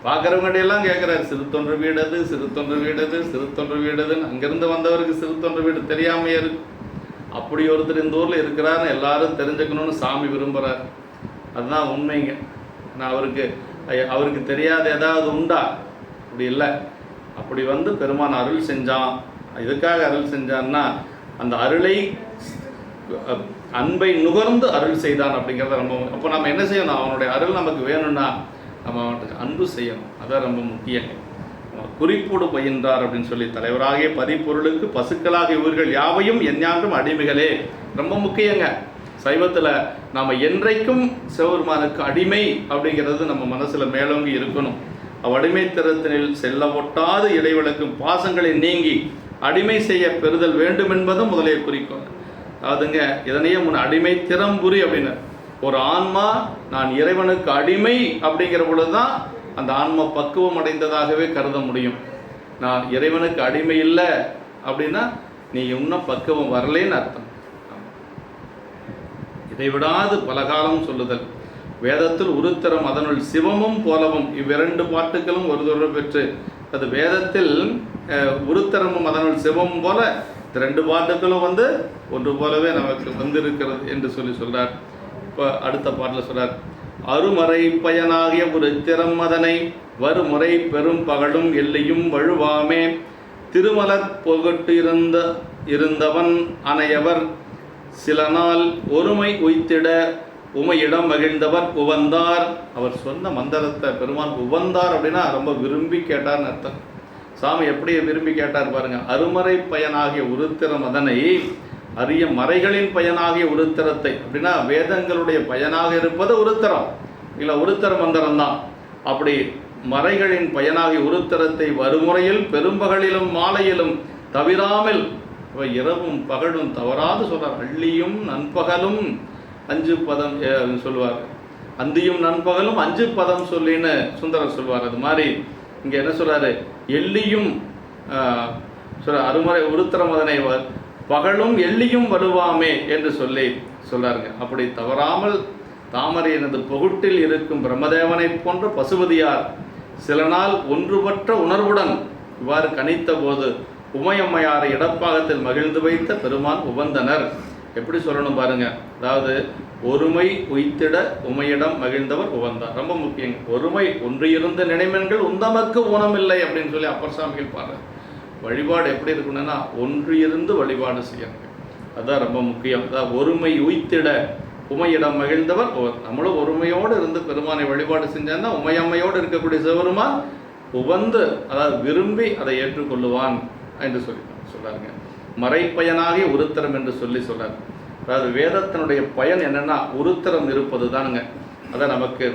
பார்க்குறவங்கடையெல்லாம் கேட்குறாரு, சிறு தொன்று வீடது, சிறு தொன்று வீடது, சிறு தொன்று வீடதுன்னு. அங்கேருந்து வந்தவருக்கு சிறு தொன்று வீடு தெரியாமையே இருக்கு. அப்படி ஒருத்தர் இந்த ஊரில் இருக்கிறாருன்னு எல்லாரும் தெரிஞ்சுக்கணும்னு சாமி விரும்புகிறார். அதுதான் உண்மைங்க. நான் அவருக்கு தெரியாத ஏதாவது உண்டா? அப்படி இல்லை. அப்படி வந்து பெருமான் அருள் செஞ்சான். எதுக்காக அருள் செஞ்சான்னா, அந்த அருளை அன்பை நுகர்ந்து அருள் செய்தான் அப்படிங்கிறத ரொம்ப. அப்போ நம்ம என்ன செய்யணும்? அவனுடைய அருள் நமக்கு வேணும்னா நம்ம அவனுக்கு அன்பு செய்யணும். அதான் ரொம்ப முக்கியம். குறிப்போடு பயின்றார் அப்படின்னு சொல்லி, தலைவராகிய பதிப்பொருளுக்கு பசுக்களாகிய உயிர்கள் யாவையும் எஞ்ஞான்றும் அடிமைகளே. ரொம்ப முக்கியங்க. சைவத்தில் நாம் என்றைக்கும் சிவபெருமானுக்கு அடிமை அப்படிங்கிறது நம்ம மனசில் மேலோங்கி இருக்கணும். அவ்வடிமைத்தரத்தினில் செல்ல ஒட்டாது இடைவிளக்கும் பாசங்களை நீங்கி அடிமை செய்ய பெறுதல் வேண்டும் என்பதும் முதலே குறிக்கும். அதாவதுங்க, இதனையே அடிமை திறம்புரி அப்படின்னு, ஒரு ஆன்மா நான் இறைவனுக்கு அடிமை அப்படிங்கிற பொழுது தான் அந்த ஆன்மா பக்குவம் அடைந்ததாகவே கருத முடியும். நான் இறைவனுக்கு அடிமை இல்லை அப்படின்னா நீ இன்னும் பக்குவம் வரலேன்னு அர்த்தம். இதை விடாது பலகாலம் சொல்லுதல். வேதத்தில் உருத்தரம் அதனுள் சிவமும் போலவும் இவ்விரண்டு பாட்டுகளும் ஒரு தொடர் பெற்று, அது வேதத்தில் உருத்தரமும் அதனுள் சிவமும் போல இந்த ரெண்டு பாட்டுகளும் ஒன்று போலவே நமக்கு வந்திருக்கிறது என்று சொல்றார். இப்போ அடுத்த பாட்டில் சொல்றார், அருமறை பயனாகிய ஒரு திறம் அதனை வருமுறை பெரும் பகலும் எல்லையும் வழுவாமே திருமலர் புகட்டு இருந்தவன் அனையவர் சில நாள் ஒருமை உய்த்திட உமையிடம் மகிழ்ந்தவர் உவந்தார். அவர் சொன்ன மந்திரத்தை பெருமான் உவந்தார் அப்படின்னா ரொம்ப விரும்பி கேட்டார்னு அர்த்தம். சாமி எப்படி விரும்பி கேட்டார் பாருங்க. அருமறை பயனாகிய உருத்திரம் அதனை அரிய மறைகளின் பயனாகிய உருத்திரத்தை, அப்படின்னா வேதங்களுடைய பயனாக இருப்பது உருத்திரம் இல்லை, உருத்திர மந்திரம் தான். அப்படி மறைகளின் பயனாகிய உருத்திரத்தை வருமுறையில் பெரும்பகலிலும் மாலையிலும் தவிராமல் இப்போ இரவும் பகலும் தவறாது சொல்கிறார். அள்ளியும் நண்பகலும் 5 பதம் சொல்லுவார். அந்தியும் நண்பகலும் 5 பதம் சொல்லின்னு சுந்தரர் சொல்வார். அது மாதிரி இங்கே என்ன சொல்கிறாரு, எள்ளியும் அருமறை உருத்திரம் அதனை பகலும் எள்ளியும் வலுவாமே என்று சொல்லி சொல்றாருங்க. அப்படி தவறாமல் தாமரை எனது பொகுட்டில் இருக்கும் பிரம்மதேவனை போன்ற பசுபதியார் சில நாள் ஒன்றுபற்ற உணர்வுடன் இவ்வாறு கணித்த போது உமையம்மையாரை இடப்பாகத்தில் மகிழ்ந்து வைத்த பெருமான் உவந்தனர். எப்படி சொல்லணும் பாருங்க. அதாவது ஒருமை உய்த்திட உமையிடம் மகிழ்ந்தவர் உவந்தார். ரொம்ப முக்கியம். ஒருமை ஒன்றியிருந்த நினைமென்கள் உந்தமக்கு ஊனமில்லை அப்படின்னு சொல்லி அப்பர் சாமிகள் பாரு. வழிபாடு எப்படி இருக்கணும்னா ஒன்றியிருந்து வழிபாடு செய்யணும். அதுதான் ரொம்ப முக்கியம். அதாவது ஒருமை உய்த்திட உமையிடம் மகிழ்ந்தவர். நம்மளும் ஒருமையோடு இருந்து பெருமானை வழிபாடு செஞ்சோன்னா உமையம்மையோடு இருக்கக்கூடிய சிவபெருமான் உவந்து, அதாவது விரும்பி அதை ஏற்றுக்கொள்ளுவான் என்று சொல்றாருங்க. மறைப்பயனாகிய உருத்திரம் என்று சொல்லி சொல்றாரு. அதாவது வேதத்தினுடைய பயன் என்னன்னா உருத்திரம் இருப்பது தானுங்க. அதை நமக்கு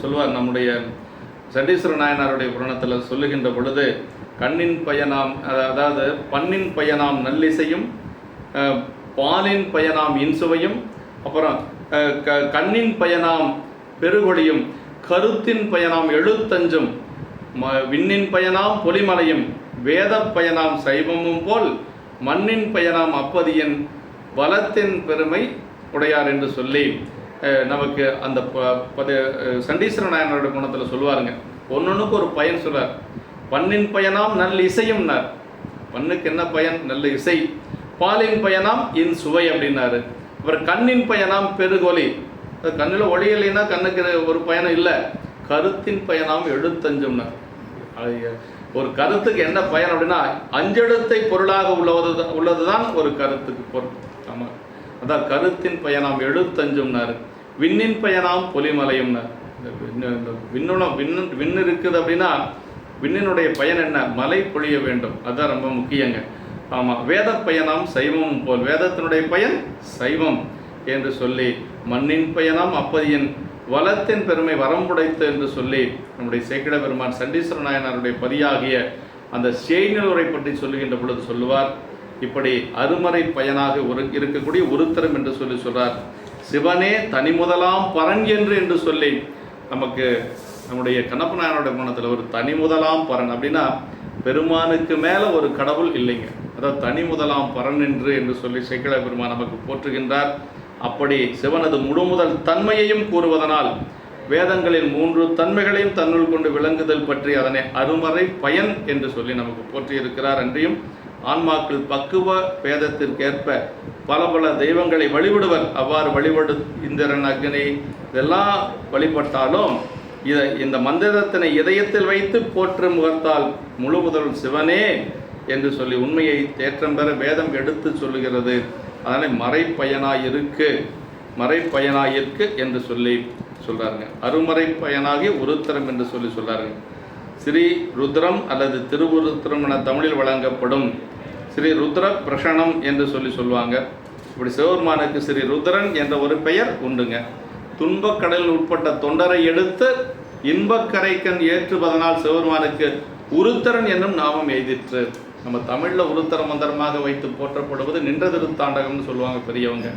சொல்லுவார். நம்முடைய சண்டீஸ்வர நாயனாருடைய புராணத்தில் சொல்லுகின்ற பொழுது கண்ணின் பயனாம், அதாவது பண்ணின் பயனாம் நல்லிசையும், பாலின் பயனாம் இன்சுவையும், அப்புறம் கண்ணின் பயனாம் பெருகொழியும், கருத்தின் பயனாம் எழுத்தஞ்சும், விண்ணின் பயனாம் பொலிமலையும், வேத பயனாம் சைவமும் போல் மண்ணின் பயனாம் அப்பதியின் வளத்தின் பெருமை உடையார் என்று சொல்லி நமக்கு அந்த சண்டீஸ்வர நாயனருடைய குணத்தில் சொல்லுவாருங்க. ஒன்னொன்றுக்கு ஒரு பயன் சொல்றார். பண்ணின் பயனாம் நல்ல இசையும்னார். பண்ணுக்கு என்ன பயன்? நல்ல இசை. பாலின் பயனாம் இன் சுவை அப்படின்னாரு. அப்புறம் கண்ணின் பயனாம் பெருகொலி. கண்ணில் ஒளி இல்லைன்னா கண்ணுக்கு ஒரு பயணம் இல்லை. கருத்தின் பயனாம் எழுத்தஞ்சும்னார். ஒரு கருத்துக்கு என்ன பயன் அப்படின்னா அஞ்செழுத்தை பொருளாக உள்ளதுதான் ஒரு கருத்துக்கு பொருள். ஆமாம், அதான் கருத்தின் பயனாம் எழுத்தஞ்சும்னாரு. விண்ணின் பயனாம் பொலிமலையும்னார். விண்ணு இருக்குது அப்படின்னா விண்ணினுடைய பயன் என்ன? மலை பொழிய வேண்டும். அதுதான் ரொம்ப முக்கியங்க. ஆமாம், வேத பயனாம் சைவமும் போல், வேதத்தினுடைய பயன் சைவம் என்று சொல்லி, மண்ணின் பயனாம் அப்பதியின் வளத்தின் பெருமை வரம்புடைத்து என்று சொல்லி நம்முடைய சேக்கிழ பெருமான் சண்டீஸ்வர நாயனாருடைய பதியாகிய அந்த செய்நிலுரை பற்றி சொல்லுகின்ற பொழுது சொல்லுவார். இப்படி அருமறை பயனாக இருக்கக்கூடிய உருத்திரம் என்று சொல்லி சொல்றார். சிவனே தனி முதலாம் பரன் என்று சொல்லி நமக்கு நம்முடைய கண்ணப்ப நாயனோட குணத்தில் ஒரு தனி முதலாம் பரன் அப்படின்னா பெருமானுக்கு மேலே ஒரு கடவுள் இல்லைங்க. அதாவது தனி முதலாம் பரன் என்று சொல்லி சேக்கிழ பெருமான் நமக்கு போற்றுகின்றார். அப்படி சிவனது முழுமுதல் தன்மையையும் கூறுவதனால் வேதங்களில் 3 தன்மைகளையும் தன்னுள் கொண்டு விளங்குதல் பற்றி அதனை அருமறை பயன் என்று சொல்லி நமக்கு போற்றியிருக்கிறார். அன்றியும் ஆன்மாக்கள் பக்குவ பேதத்திற்கேற்ப பல பல தெய்வங்களை வழிபடுவர். அவ்வாறு வழிபடு இந்திரன், அக்னி இதெல்லாம் வழிபட்டாலும் இந்த மந்திரத்தினை இதயத்தில் வைத்து போற்றும் முகத்தால் முழு முதல் சிவனே என்று சொல்லி உண்மையை தேற்றம் பெற வேதம் எடுத்து சொல்லுகிறது. அதனை மறைப்பயனாயிருக்கு என்று சொல்லி சொல்றாருங்க. அருமறை பயனாகி உருத்திரம் என்று சொல்லி சொல்றாருங்க. ஸ்ரீ ருத்ரம் அல்லது திருவுருத்திரம் என தமிழில் வழங்கப்படும் ஸ்ரீ ருத்ர பிரசனம் என்று சொல்லி சொல்லுவாங்க. இப்படி சிவபெருமானுக்கு ஸ்ரீ ருத்ரன் என்ற ஒரு பெயர் உண்டுங்க. துன்பக்கடலில் உட்பட்ட தொண்டரை எடுத்து இன்பக்கரைக்கண் ஏற்றுவதனால் சிவபெருமானுக்கு உருத்திரன் என்னும் நாமம் எய்திற்று. நம்ம தமிழில் உருத்திர மந்திரமாக வைத்து போற்றப்படுவது நின்ற திருத்தாண்டகம்னு சொல்லுவாங்க பெரியவங்க.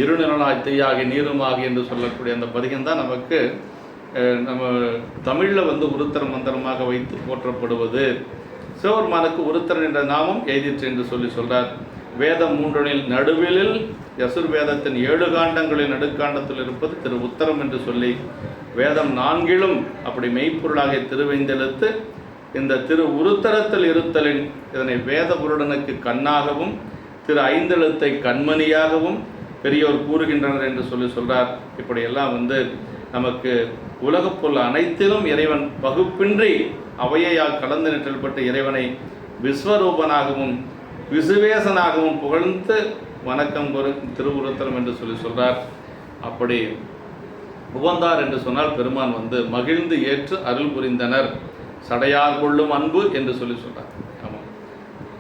இருநிலனாய் தீயாகி நீருமாகி என்று சொல்லக்கூடிய அந்த பதிகம் தான் நமக்கு நம்ம தமிழில் உருத்திர மந்திரமாக வைத்து போற்றப்படுவது. சிவபெருமானுக்கு உருத்திரன் என்ற நாமம் எய்திற்று என்று சொல்லி சொல்றார். வேதம் 3 நடுவில் யசுர்வேதத்தின் 7 காண்டங்களின் நடுக்காண்டத்தில் இருப்பது திரு உத்தரம் என்று சொல்லி, வேதம் 4 அப்படி மெய்ப்பொருளாக திருவைந்தெழுத்து இந்த திரு உருத்தரத்தில் இருத்தலின் இதனை வேத புருடனுக்கு கண்ணாகவும் திரு 5 எழுத்தை கண்மணியாகவும் பெரியோர் கூறுகின்றனர் என்று சொல்லி சொல்றார். இப்படியெல்லாம் நமக்கு உலகப் பொருள் அனைத்திலும் இறைவன் பகுப்பின்றி அவையால் கலந்து நிற்றல்பட்டு இறைவனை விஸ்வரூபனாகவும் விசுவேசனாகவும் புகழ்ந்து வணக்கம் திருவுருத்தரம் என்று சொல்லி சொல்றார். அப்படி உவந்தார் என்று சொன்னால் பெருமான் மகிழ்ந்து ஏற்று அருள் புரிந்தனர். சடையார் கொள்ளும் அன்பு என்று சொல்லி சொல்றார். ஆமாம்.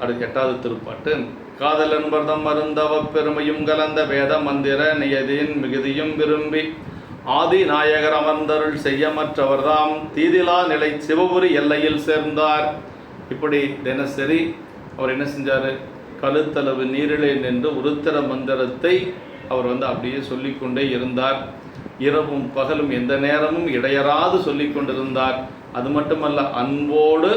அடுத்து 8வது திருப்பாட்டு. காதல் என்பர்தம் மருந்தவ பெருமையும் கலந்த வேத மந்திர நியதியின் மிகுதியும் விரும்பி ஆதி நாயகர் அமர்ந்தருள் செய்யமற்றவர்தாம் தீதிலா நிலை சிவபுரி எல்லையில் சேர்ந்தார். இப்படி தினசரி அவர் என்ன செஞ்சார்? கழுத்தளவு நீரிலே நின்று உருத்திர மந்திரத்தை அவர் அப்படியே சொல்லிக்கொண்டே இருந்தார். இரவும் பகலும் எந்த நேரமும் இடையறாது சொல்லி கொண்டிருந்தார். அது மட்டுமல்ல, அன்போடு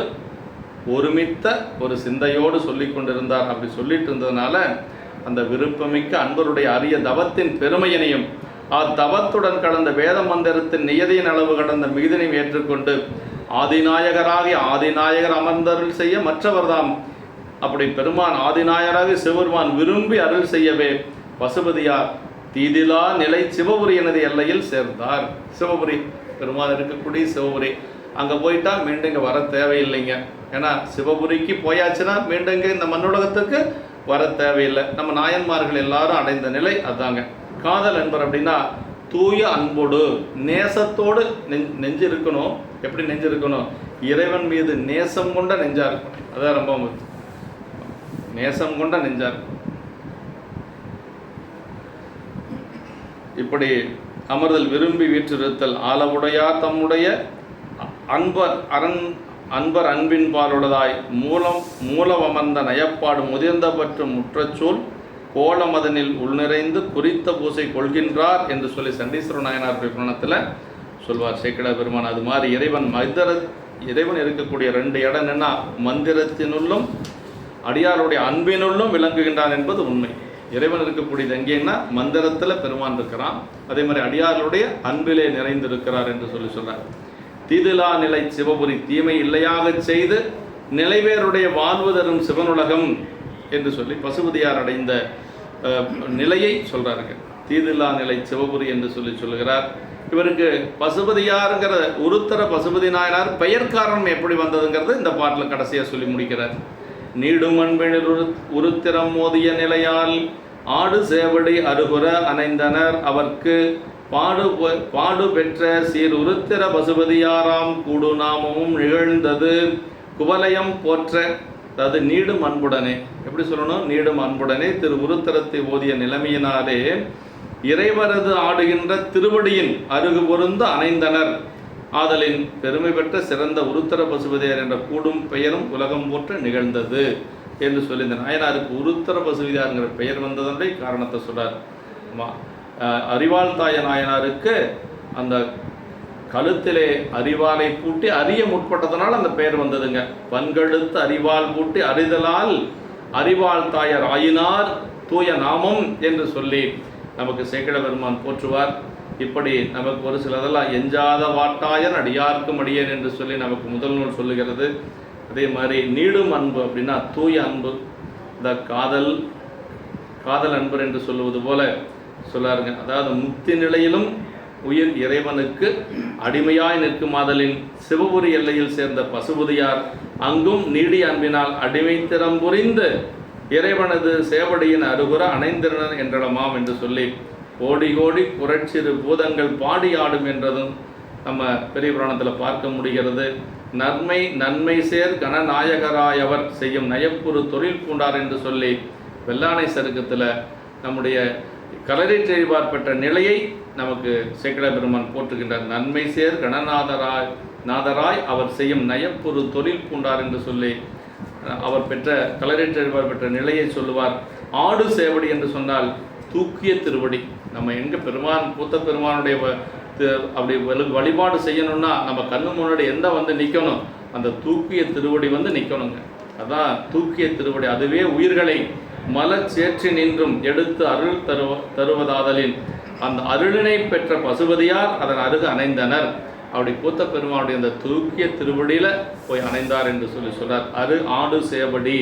ஒருமித்த ஒரு சிந்தையோடு சொல்லி கொண்டிருந்தார். அப்படி சொல்லிட்டு இருந்ததுனால அந்த விருப்பமிக்க அன்பருடைய அரிய தவத்தின் பெருமையினையும் அத்தவத்துடன் கடந்த வேத மந்திரத்தின் நியதியின் அளவு கடந்த மிகுதினையும் ஏற்றுக்கொண்டு ஆதிநாயகர் அமர்ந்தருள் செய்ய மற்றவர்தாம். அப்படி பெருமான் ஆதிநாயகராக சிவபெருமான் விரும்பி அருள் செய்யவே பசுபதியார் தீதிலா நிலை சிவபுரி எனது எல்லையில் சேர்ந்தார். சிவபுரி பெருமான் இருக்கக்கூடிய சிவபுரி, அங்கே போயிட்டா மீண்டும் இங்கே வர தேவையில்லைங்க. ஏன்னா சிவபுரிக்கு போயாச்சுன்னா மீண்டும் இங்கே இந்த மண்ணுலகத்துக்கு வர தேவையில்லை. நம்ம நாயன்மார்கள் எல்லாரும் அடைந்த நிலை அதாங்க. காதல் என்பர் அப்படின்னா தூய அன்போடு நேசத்தோடு நெஞ்சு இருக்கணும். எப்படி நெஞ்சு இருக்கணும்? இறைவன் மீது நேசம் கொண்ட நெஞ்சா இருக்கணும். அதான் ரொம்ப நேசம் கொண்ட நெஞ்சா இருக்கும். இப்படி அமர்தல் விரும்பி வீற்றிருத்தல் ஆளவுடையார் தம்முடைய அன்பர் அன்பின் பாலுள்ளதாய் மூலம் அமர்ந்த நயப்பாடு முதிர்ந்த பற்றும் முற்றச்சூல் கோலமதனில் உள்நிறைந்து குறித்த பூசை கொள்கின்றார் என்று சொல்லி சண்டீஸ்வர நாயனார் புராணத்தில் சொல்வார் சேக்கிழார் பெருமான். அது மாதிரி இறைவன் இருக்கக்கூடிய 2 இடம் என்னன்னா, மந்திரத்தினுள்ளும் அடியாருடைய அன்பினுள்ளும் விளங்குகின்றான் என்பது உண்மை. இறைவன் இருக்கக்கூடியது எங்கேன்னா மந்திரத்தில் பெருமான் இருக்கிறான். அதே மாதிரி அடியாருடைய அன்பிலே நிறைந்திருக்கிறார் என்று சொல்றார். தீதிலா நிலை சிவபுரி தீமை இல்லையாக செய்து நிலைவேருடைய வாழ்வு தரும் சிவனுலகம் என்று சொல்லி பசுபதியார் அடைந்த நிலையை சொல்றார்கள். தீதிலா நிலை சிவபுரி என்று சொல்லுகிறார். இவருக்கு பசுபதியாருங்கிற உருத்தர பசுபதி நாயனார் பெயர் காரணம் எப்படி வந்ததுங்கிறது இந்த பாட்டில் கடைசியாக சொல்லி முடிக்கிறார். நீடும் அன்பினில் உருத்திரம் மோதிய நிலையால் ஆடு சேவடி அருகுற அணைந்தனர் அவர்க்கு பாடு பெற்ற சீர் உருத்திர பசுபதியாராம் கூடு நாமமும் நிகழ்ந்தது குவலயம் போற்ற. அதாவது நீடும் அன்புடனே, எப்படி சொல்லணும்? நீடும் அன்புடனே திரு உருத்திரத்தை ஓதிய நிலைமையினாலே இறைவரது ஆடுகின்ற திருவடியின் அருகு பொருந்து அணைந்தனர். ஆதலின் பெருமை பெற்ற சிறந்த உருத்திர பசுபதியார் என்ற கூடும் பெயரும் உலகம் போற்ற நிகழ்ந்தது என்று சொல்லி இந்த நாயனாருக்கு உருத்திர பசுபதியாருங்கிற பெயர் வந்ததனுடைய காரணத்தை சொல்றார். அறிவாள் தாய நாயனாருக்கு அந்த கழுத்திலே அறிவாலை பூட்டி அறிய முற்பட்டதனால் அந்த பெயர் வந்ததுங்க. பன்கழுத்து அறிவால் பூட்டி அறிதலால் அறிவாள் தாயர் ஆயினார் தூய நாமம் என்று சொல்லி நமக்கு சேக்கிழ பெருமான் போற்றுவார். இப்படி நமக்கு ஒரு சிலதெல்லாம் எஞ்சாத வாட்டாயன் அடியார்க்கும் அடியேன் என்று சொல்லி நமக்கு முதல் நூல் சொல்லுகிறது. அதே மாதிரி நீடும் அன்பு அப்படின்னா தூய அன்பு, இந்த காதல் அன்பர் என்று சொல்லுவது போல சொல்லாருங்க. அதாவது முக்தி நிலையிலும் உயிர் இறைவனுக்கு அடிமையாய் நிற்கும் ஆதலின் சிவபுரி எல்லையில் சேர்ந்த பசுபதியார் அங்கும் நீடிய அன்பினால் அடிமை திறம் புரிந்து இறைவனது சேவடியின் அருகுற அணைந்திருந்தனர் என்றளமாம் என்று சொல்லி கோடி கோடி புரட்சிறு பூதங்கள் பாடி ஆடும் என்றதும் நம்ம பெரிய புராணத்தில் பார்க்க முடிகிறது. நன்மை சேர் கணநாயகராயவர் செய்யும் நயப்புறு தொழில் பூண்டார் என்று சொல்லி வெள்ளானை சருக்கத்தில் நம்முடைய கலரிற்றெறிவார் பெற்ற நிலையை நமக்கு சேக்கிழ பெருமான் போற்றுகின்றார். நன்மை சேர் கணநாதராய் அவர் செய்யும் நயப்புறு தொழில் பூண்டார் என்று சொல்லி அவர் பெற்ற கலரிற்றெறிவார் பெற்ற நிலையை சொல்லுவார். ஆடு சேவடி என்று சொன்னால் தூக்கிய திருவடி. நம்ம எங்கே பூத்த பெருமானுடைய அப்படி வழிபாடு செய்யணும்னா நம்ம கண்ணு முன்னாடி எந்த நிற்கணும்? அந்த தூக்கிய திருவடி நிற்கணுங்க. அதான் தூக்கிய திருவடி. அதுவே உயிர்களை மலச்சேற்றி நின்றும் எடுத்து அருள் தருவதாதலின் அந்த அருளினை பெற்ற பசுபதியார் அதன் அருகு அணைந்தனர். அப்படி பூத்த பெருமானுடைய அந்த தூக்கிய திருவடியில் போய் அணைந்தார் என்று சொல்றார். ஆடு சேவடி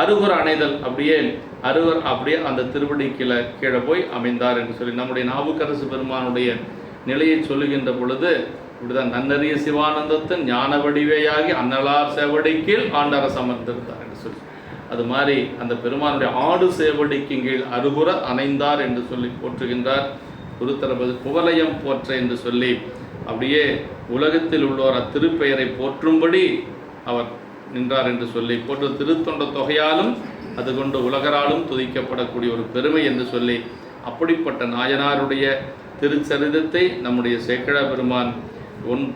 அருகுற அணைதல், அப்படியே அந்த திருவடி கீழே போய் அமைந்தார் என்று சொல்லி நம்முடைய நாவுக்கரசு பெருமானுடைய நிலையை சொல்லுகின்ற பொழுது இப்படிதான் நன்னறிய சிவானந்தத்தின் ஞான வடிவையாகி அன்னலார் சேவடி கீழ் ஆண்டரசு அமர்ந்திருந்தார் என்று சொல்லி, அது மாதிரி அந்த பெருமானுடைய ஆடு சேவடிக்கு கீழ் அருகுற அணைந்தார் என்று சொல்லி போற்றுகின்றார். குருத்தரபது குவலயம் போற்ற என்று சொல்லி அப்படியே உலகத்தில் உள்ளோர் அத்திருப்பெயரை போற்றும்படி அவர் நின்றார் என்று சொல்லி போற்று திருத்தொண்ட தொகையாலும் அது கொண்டு உலகராலும் துதிக்கப்படக்கூடிய ஒரு பெருமை என்று சொல்லி அப்படிப்பட்ட நாயனாருடைய திருச்சரிதத்தை நம்முடைய சேக்கிழ பெருமான்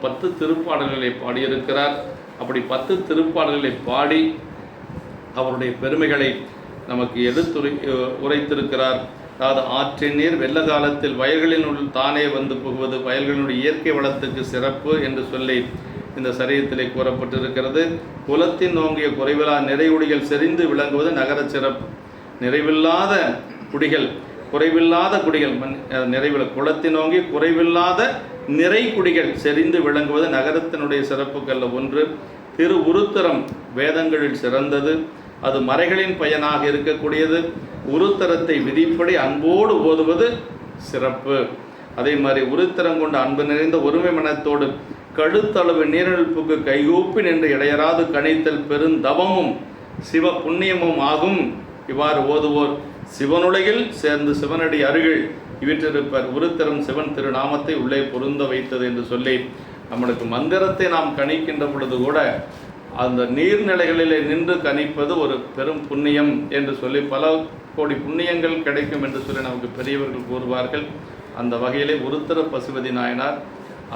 10 திருப்பாடல்களை பாடியிருக்கிறார். அப்படி 10 திருப்பாடல்களை பாடி அவருடைய பெருமைகளை நமக்கு உரைத்திருக்கிறார். அதாவது ஆற்றின் நீர் வெள்ள காலத்தில் வயல்களினுள் தானே வந்து புகுவது வயல்களினுடைய இயற்கை வளத்துக்கு சிறப்பு என்று சொல்லி இந்த சரீரத்திலே கூறப்பட்டிருக்கிறது. குலத்தின் நோங்கிய குறைவிலா நிறைகுடிகள் செறிந்து விளங்குவது நகர சிறப்பு. நிறைவில்லாத குடிகள், குறைவில்லாத குடிகள், நிறைவில் குலத்தின் நோங்கி குறைவில்லாத நிறை குடிகள் செறிந்து விளங்குவது நகரத்தினுடைய சிறப்புகளில் ஒன்று. திரு உருத்தரம் வேதங்களில் சிறந்தது. அது மறைகளின் பயனாக இருக்கக்கூடியது. உருத்தரத்தை விதிப்படி அன்போடு ஓதுவது சிறப்பு. அதே மாதிரி உருத்தரம் கொண்ட அன்பு நிறைந்த ஒருமை மனத்தோடு கழுத்தளவு நீரிழப்புக்கு கைகூப்பி நின்று இடையராது கணித்தல் பெருந்தவமும் சிவ புண்ணியமும் ஆகும். இவ்வாறு ஓதுவோர் சிவனுலகில் சேர்ந்து சிவனடி அருகில் இவற்றிருப்பர். உருத்தரம் சிவன் திருநாமத்தை உள்ளே பொருந்த வைத்தது என்று சொல்லி நம்மளுக்கு மந்திரத்தை நாம் கணிக்கின்ற பொழுது கூட அந்த நீர்நிலைகளிலே நின்று கணிப்பது ஒரு பெரும் புண்ணியம் என்று சொல்லி பல கோடி புண்ணியங்கள் கிடைக்கும் என்று சொல்லி நமக்கு பெரியவர்கள் கூறுவார்கள். அந்த வகையிலே உருத்தர பசுபதி நாயனார்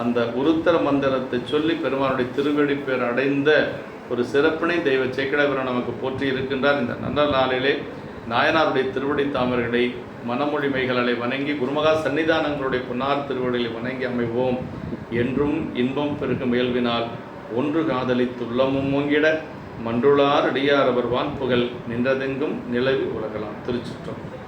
அந்த உருத்தர மந்திரத்தை சொல்லி பெருமானுடைய திருவடி பேர் அடைந்த ஒரு சிறப்பினை தெய்வ சேக்கிழாபுரம் நமக்கு போற்றி இருக்கின்றார். இந்த நல்ல நாளிலே நாயனாருடைய திருவடி தாமர்களை மனமொழிமைகளை வணங்கி குருமகா சன்னிதானங்களுடைய பொன்னார் திருவடிகளை வணங்கி அமைவோம். என்றும் இன்பம் பெருகும் இயல்பினால் ஒன்று காதலித்துள்ளமும் ஓங்கிட மன்றுளார் அடியார் அவர் வான்புகழ் நின்றதெங்கும் நிலவி உலகலாம். திருச்சிற்றம்பலம்.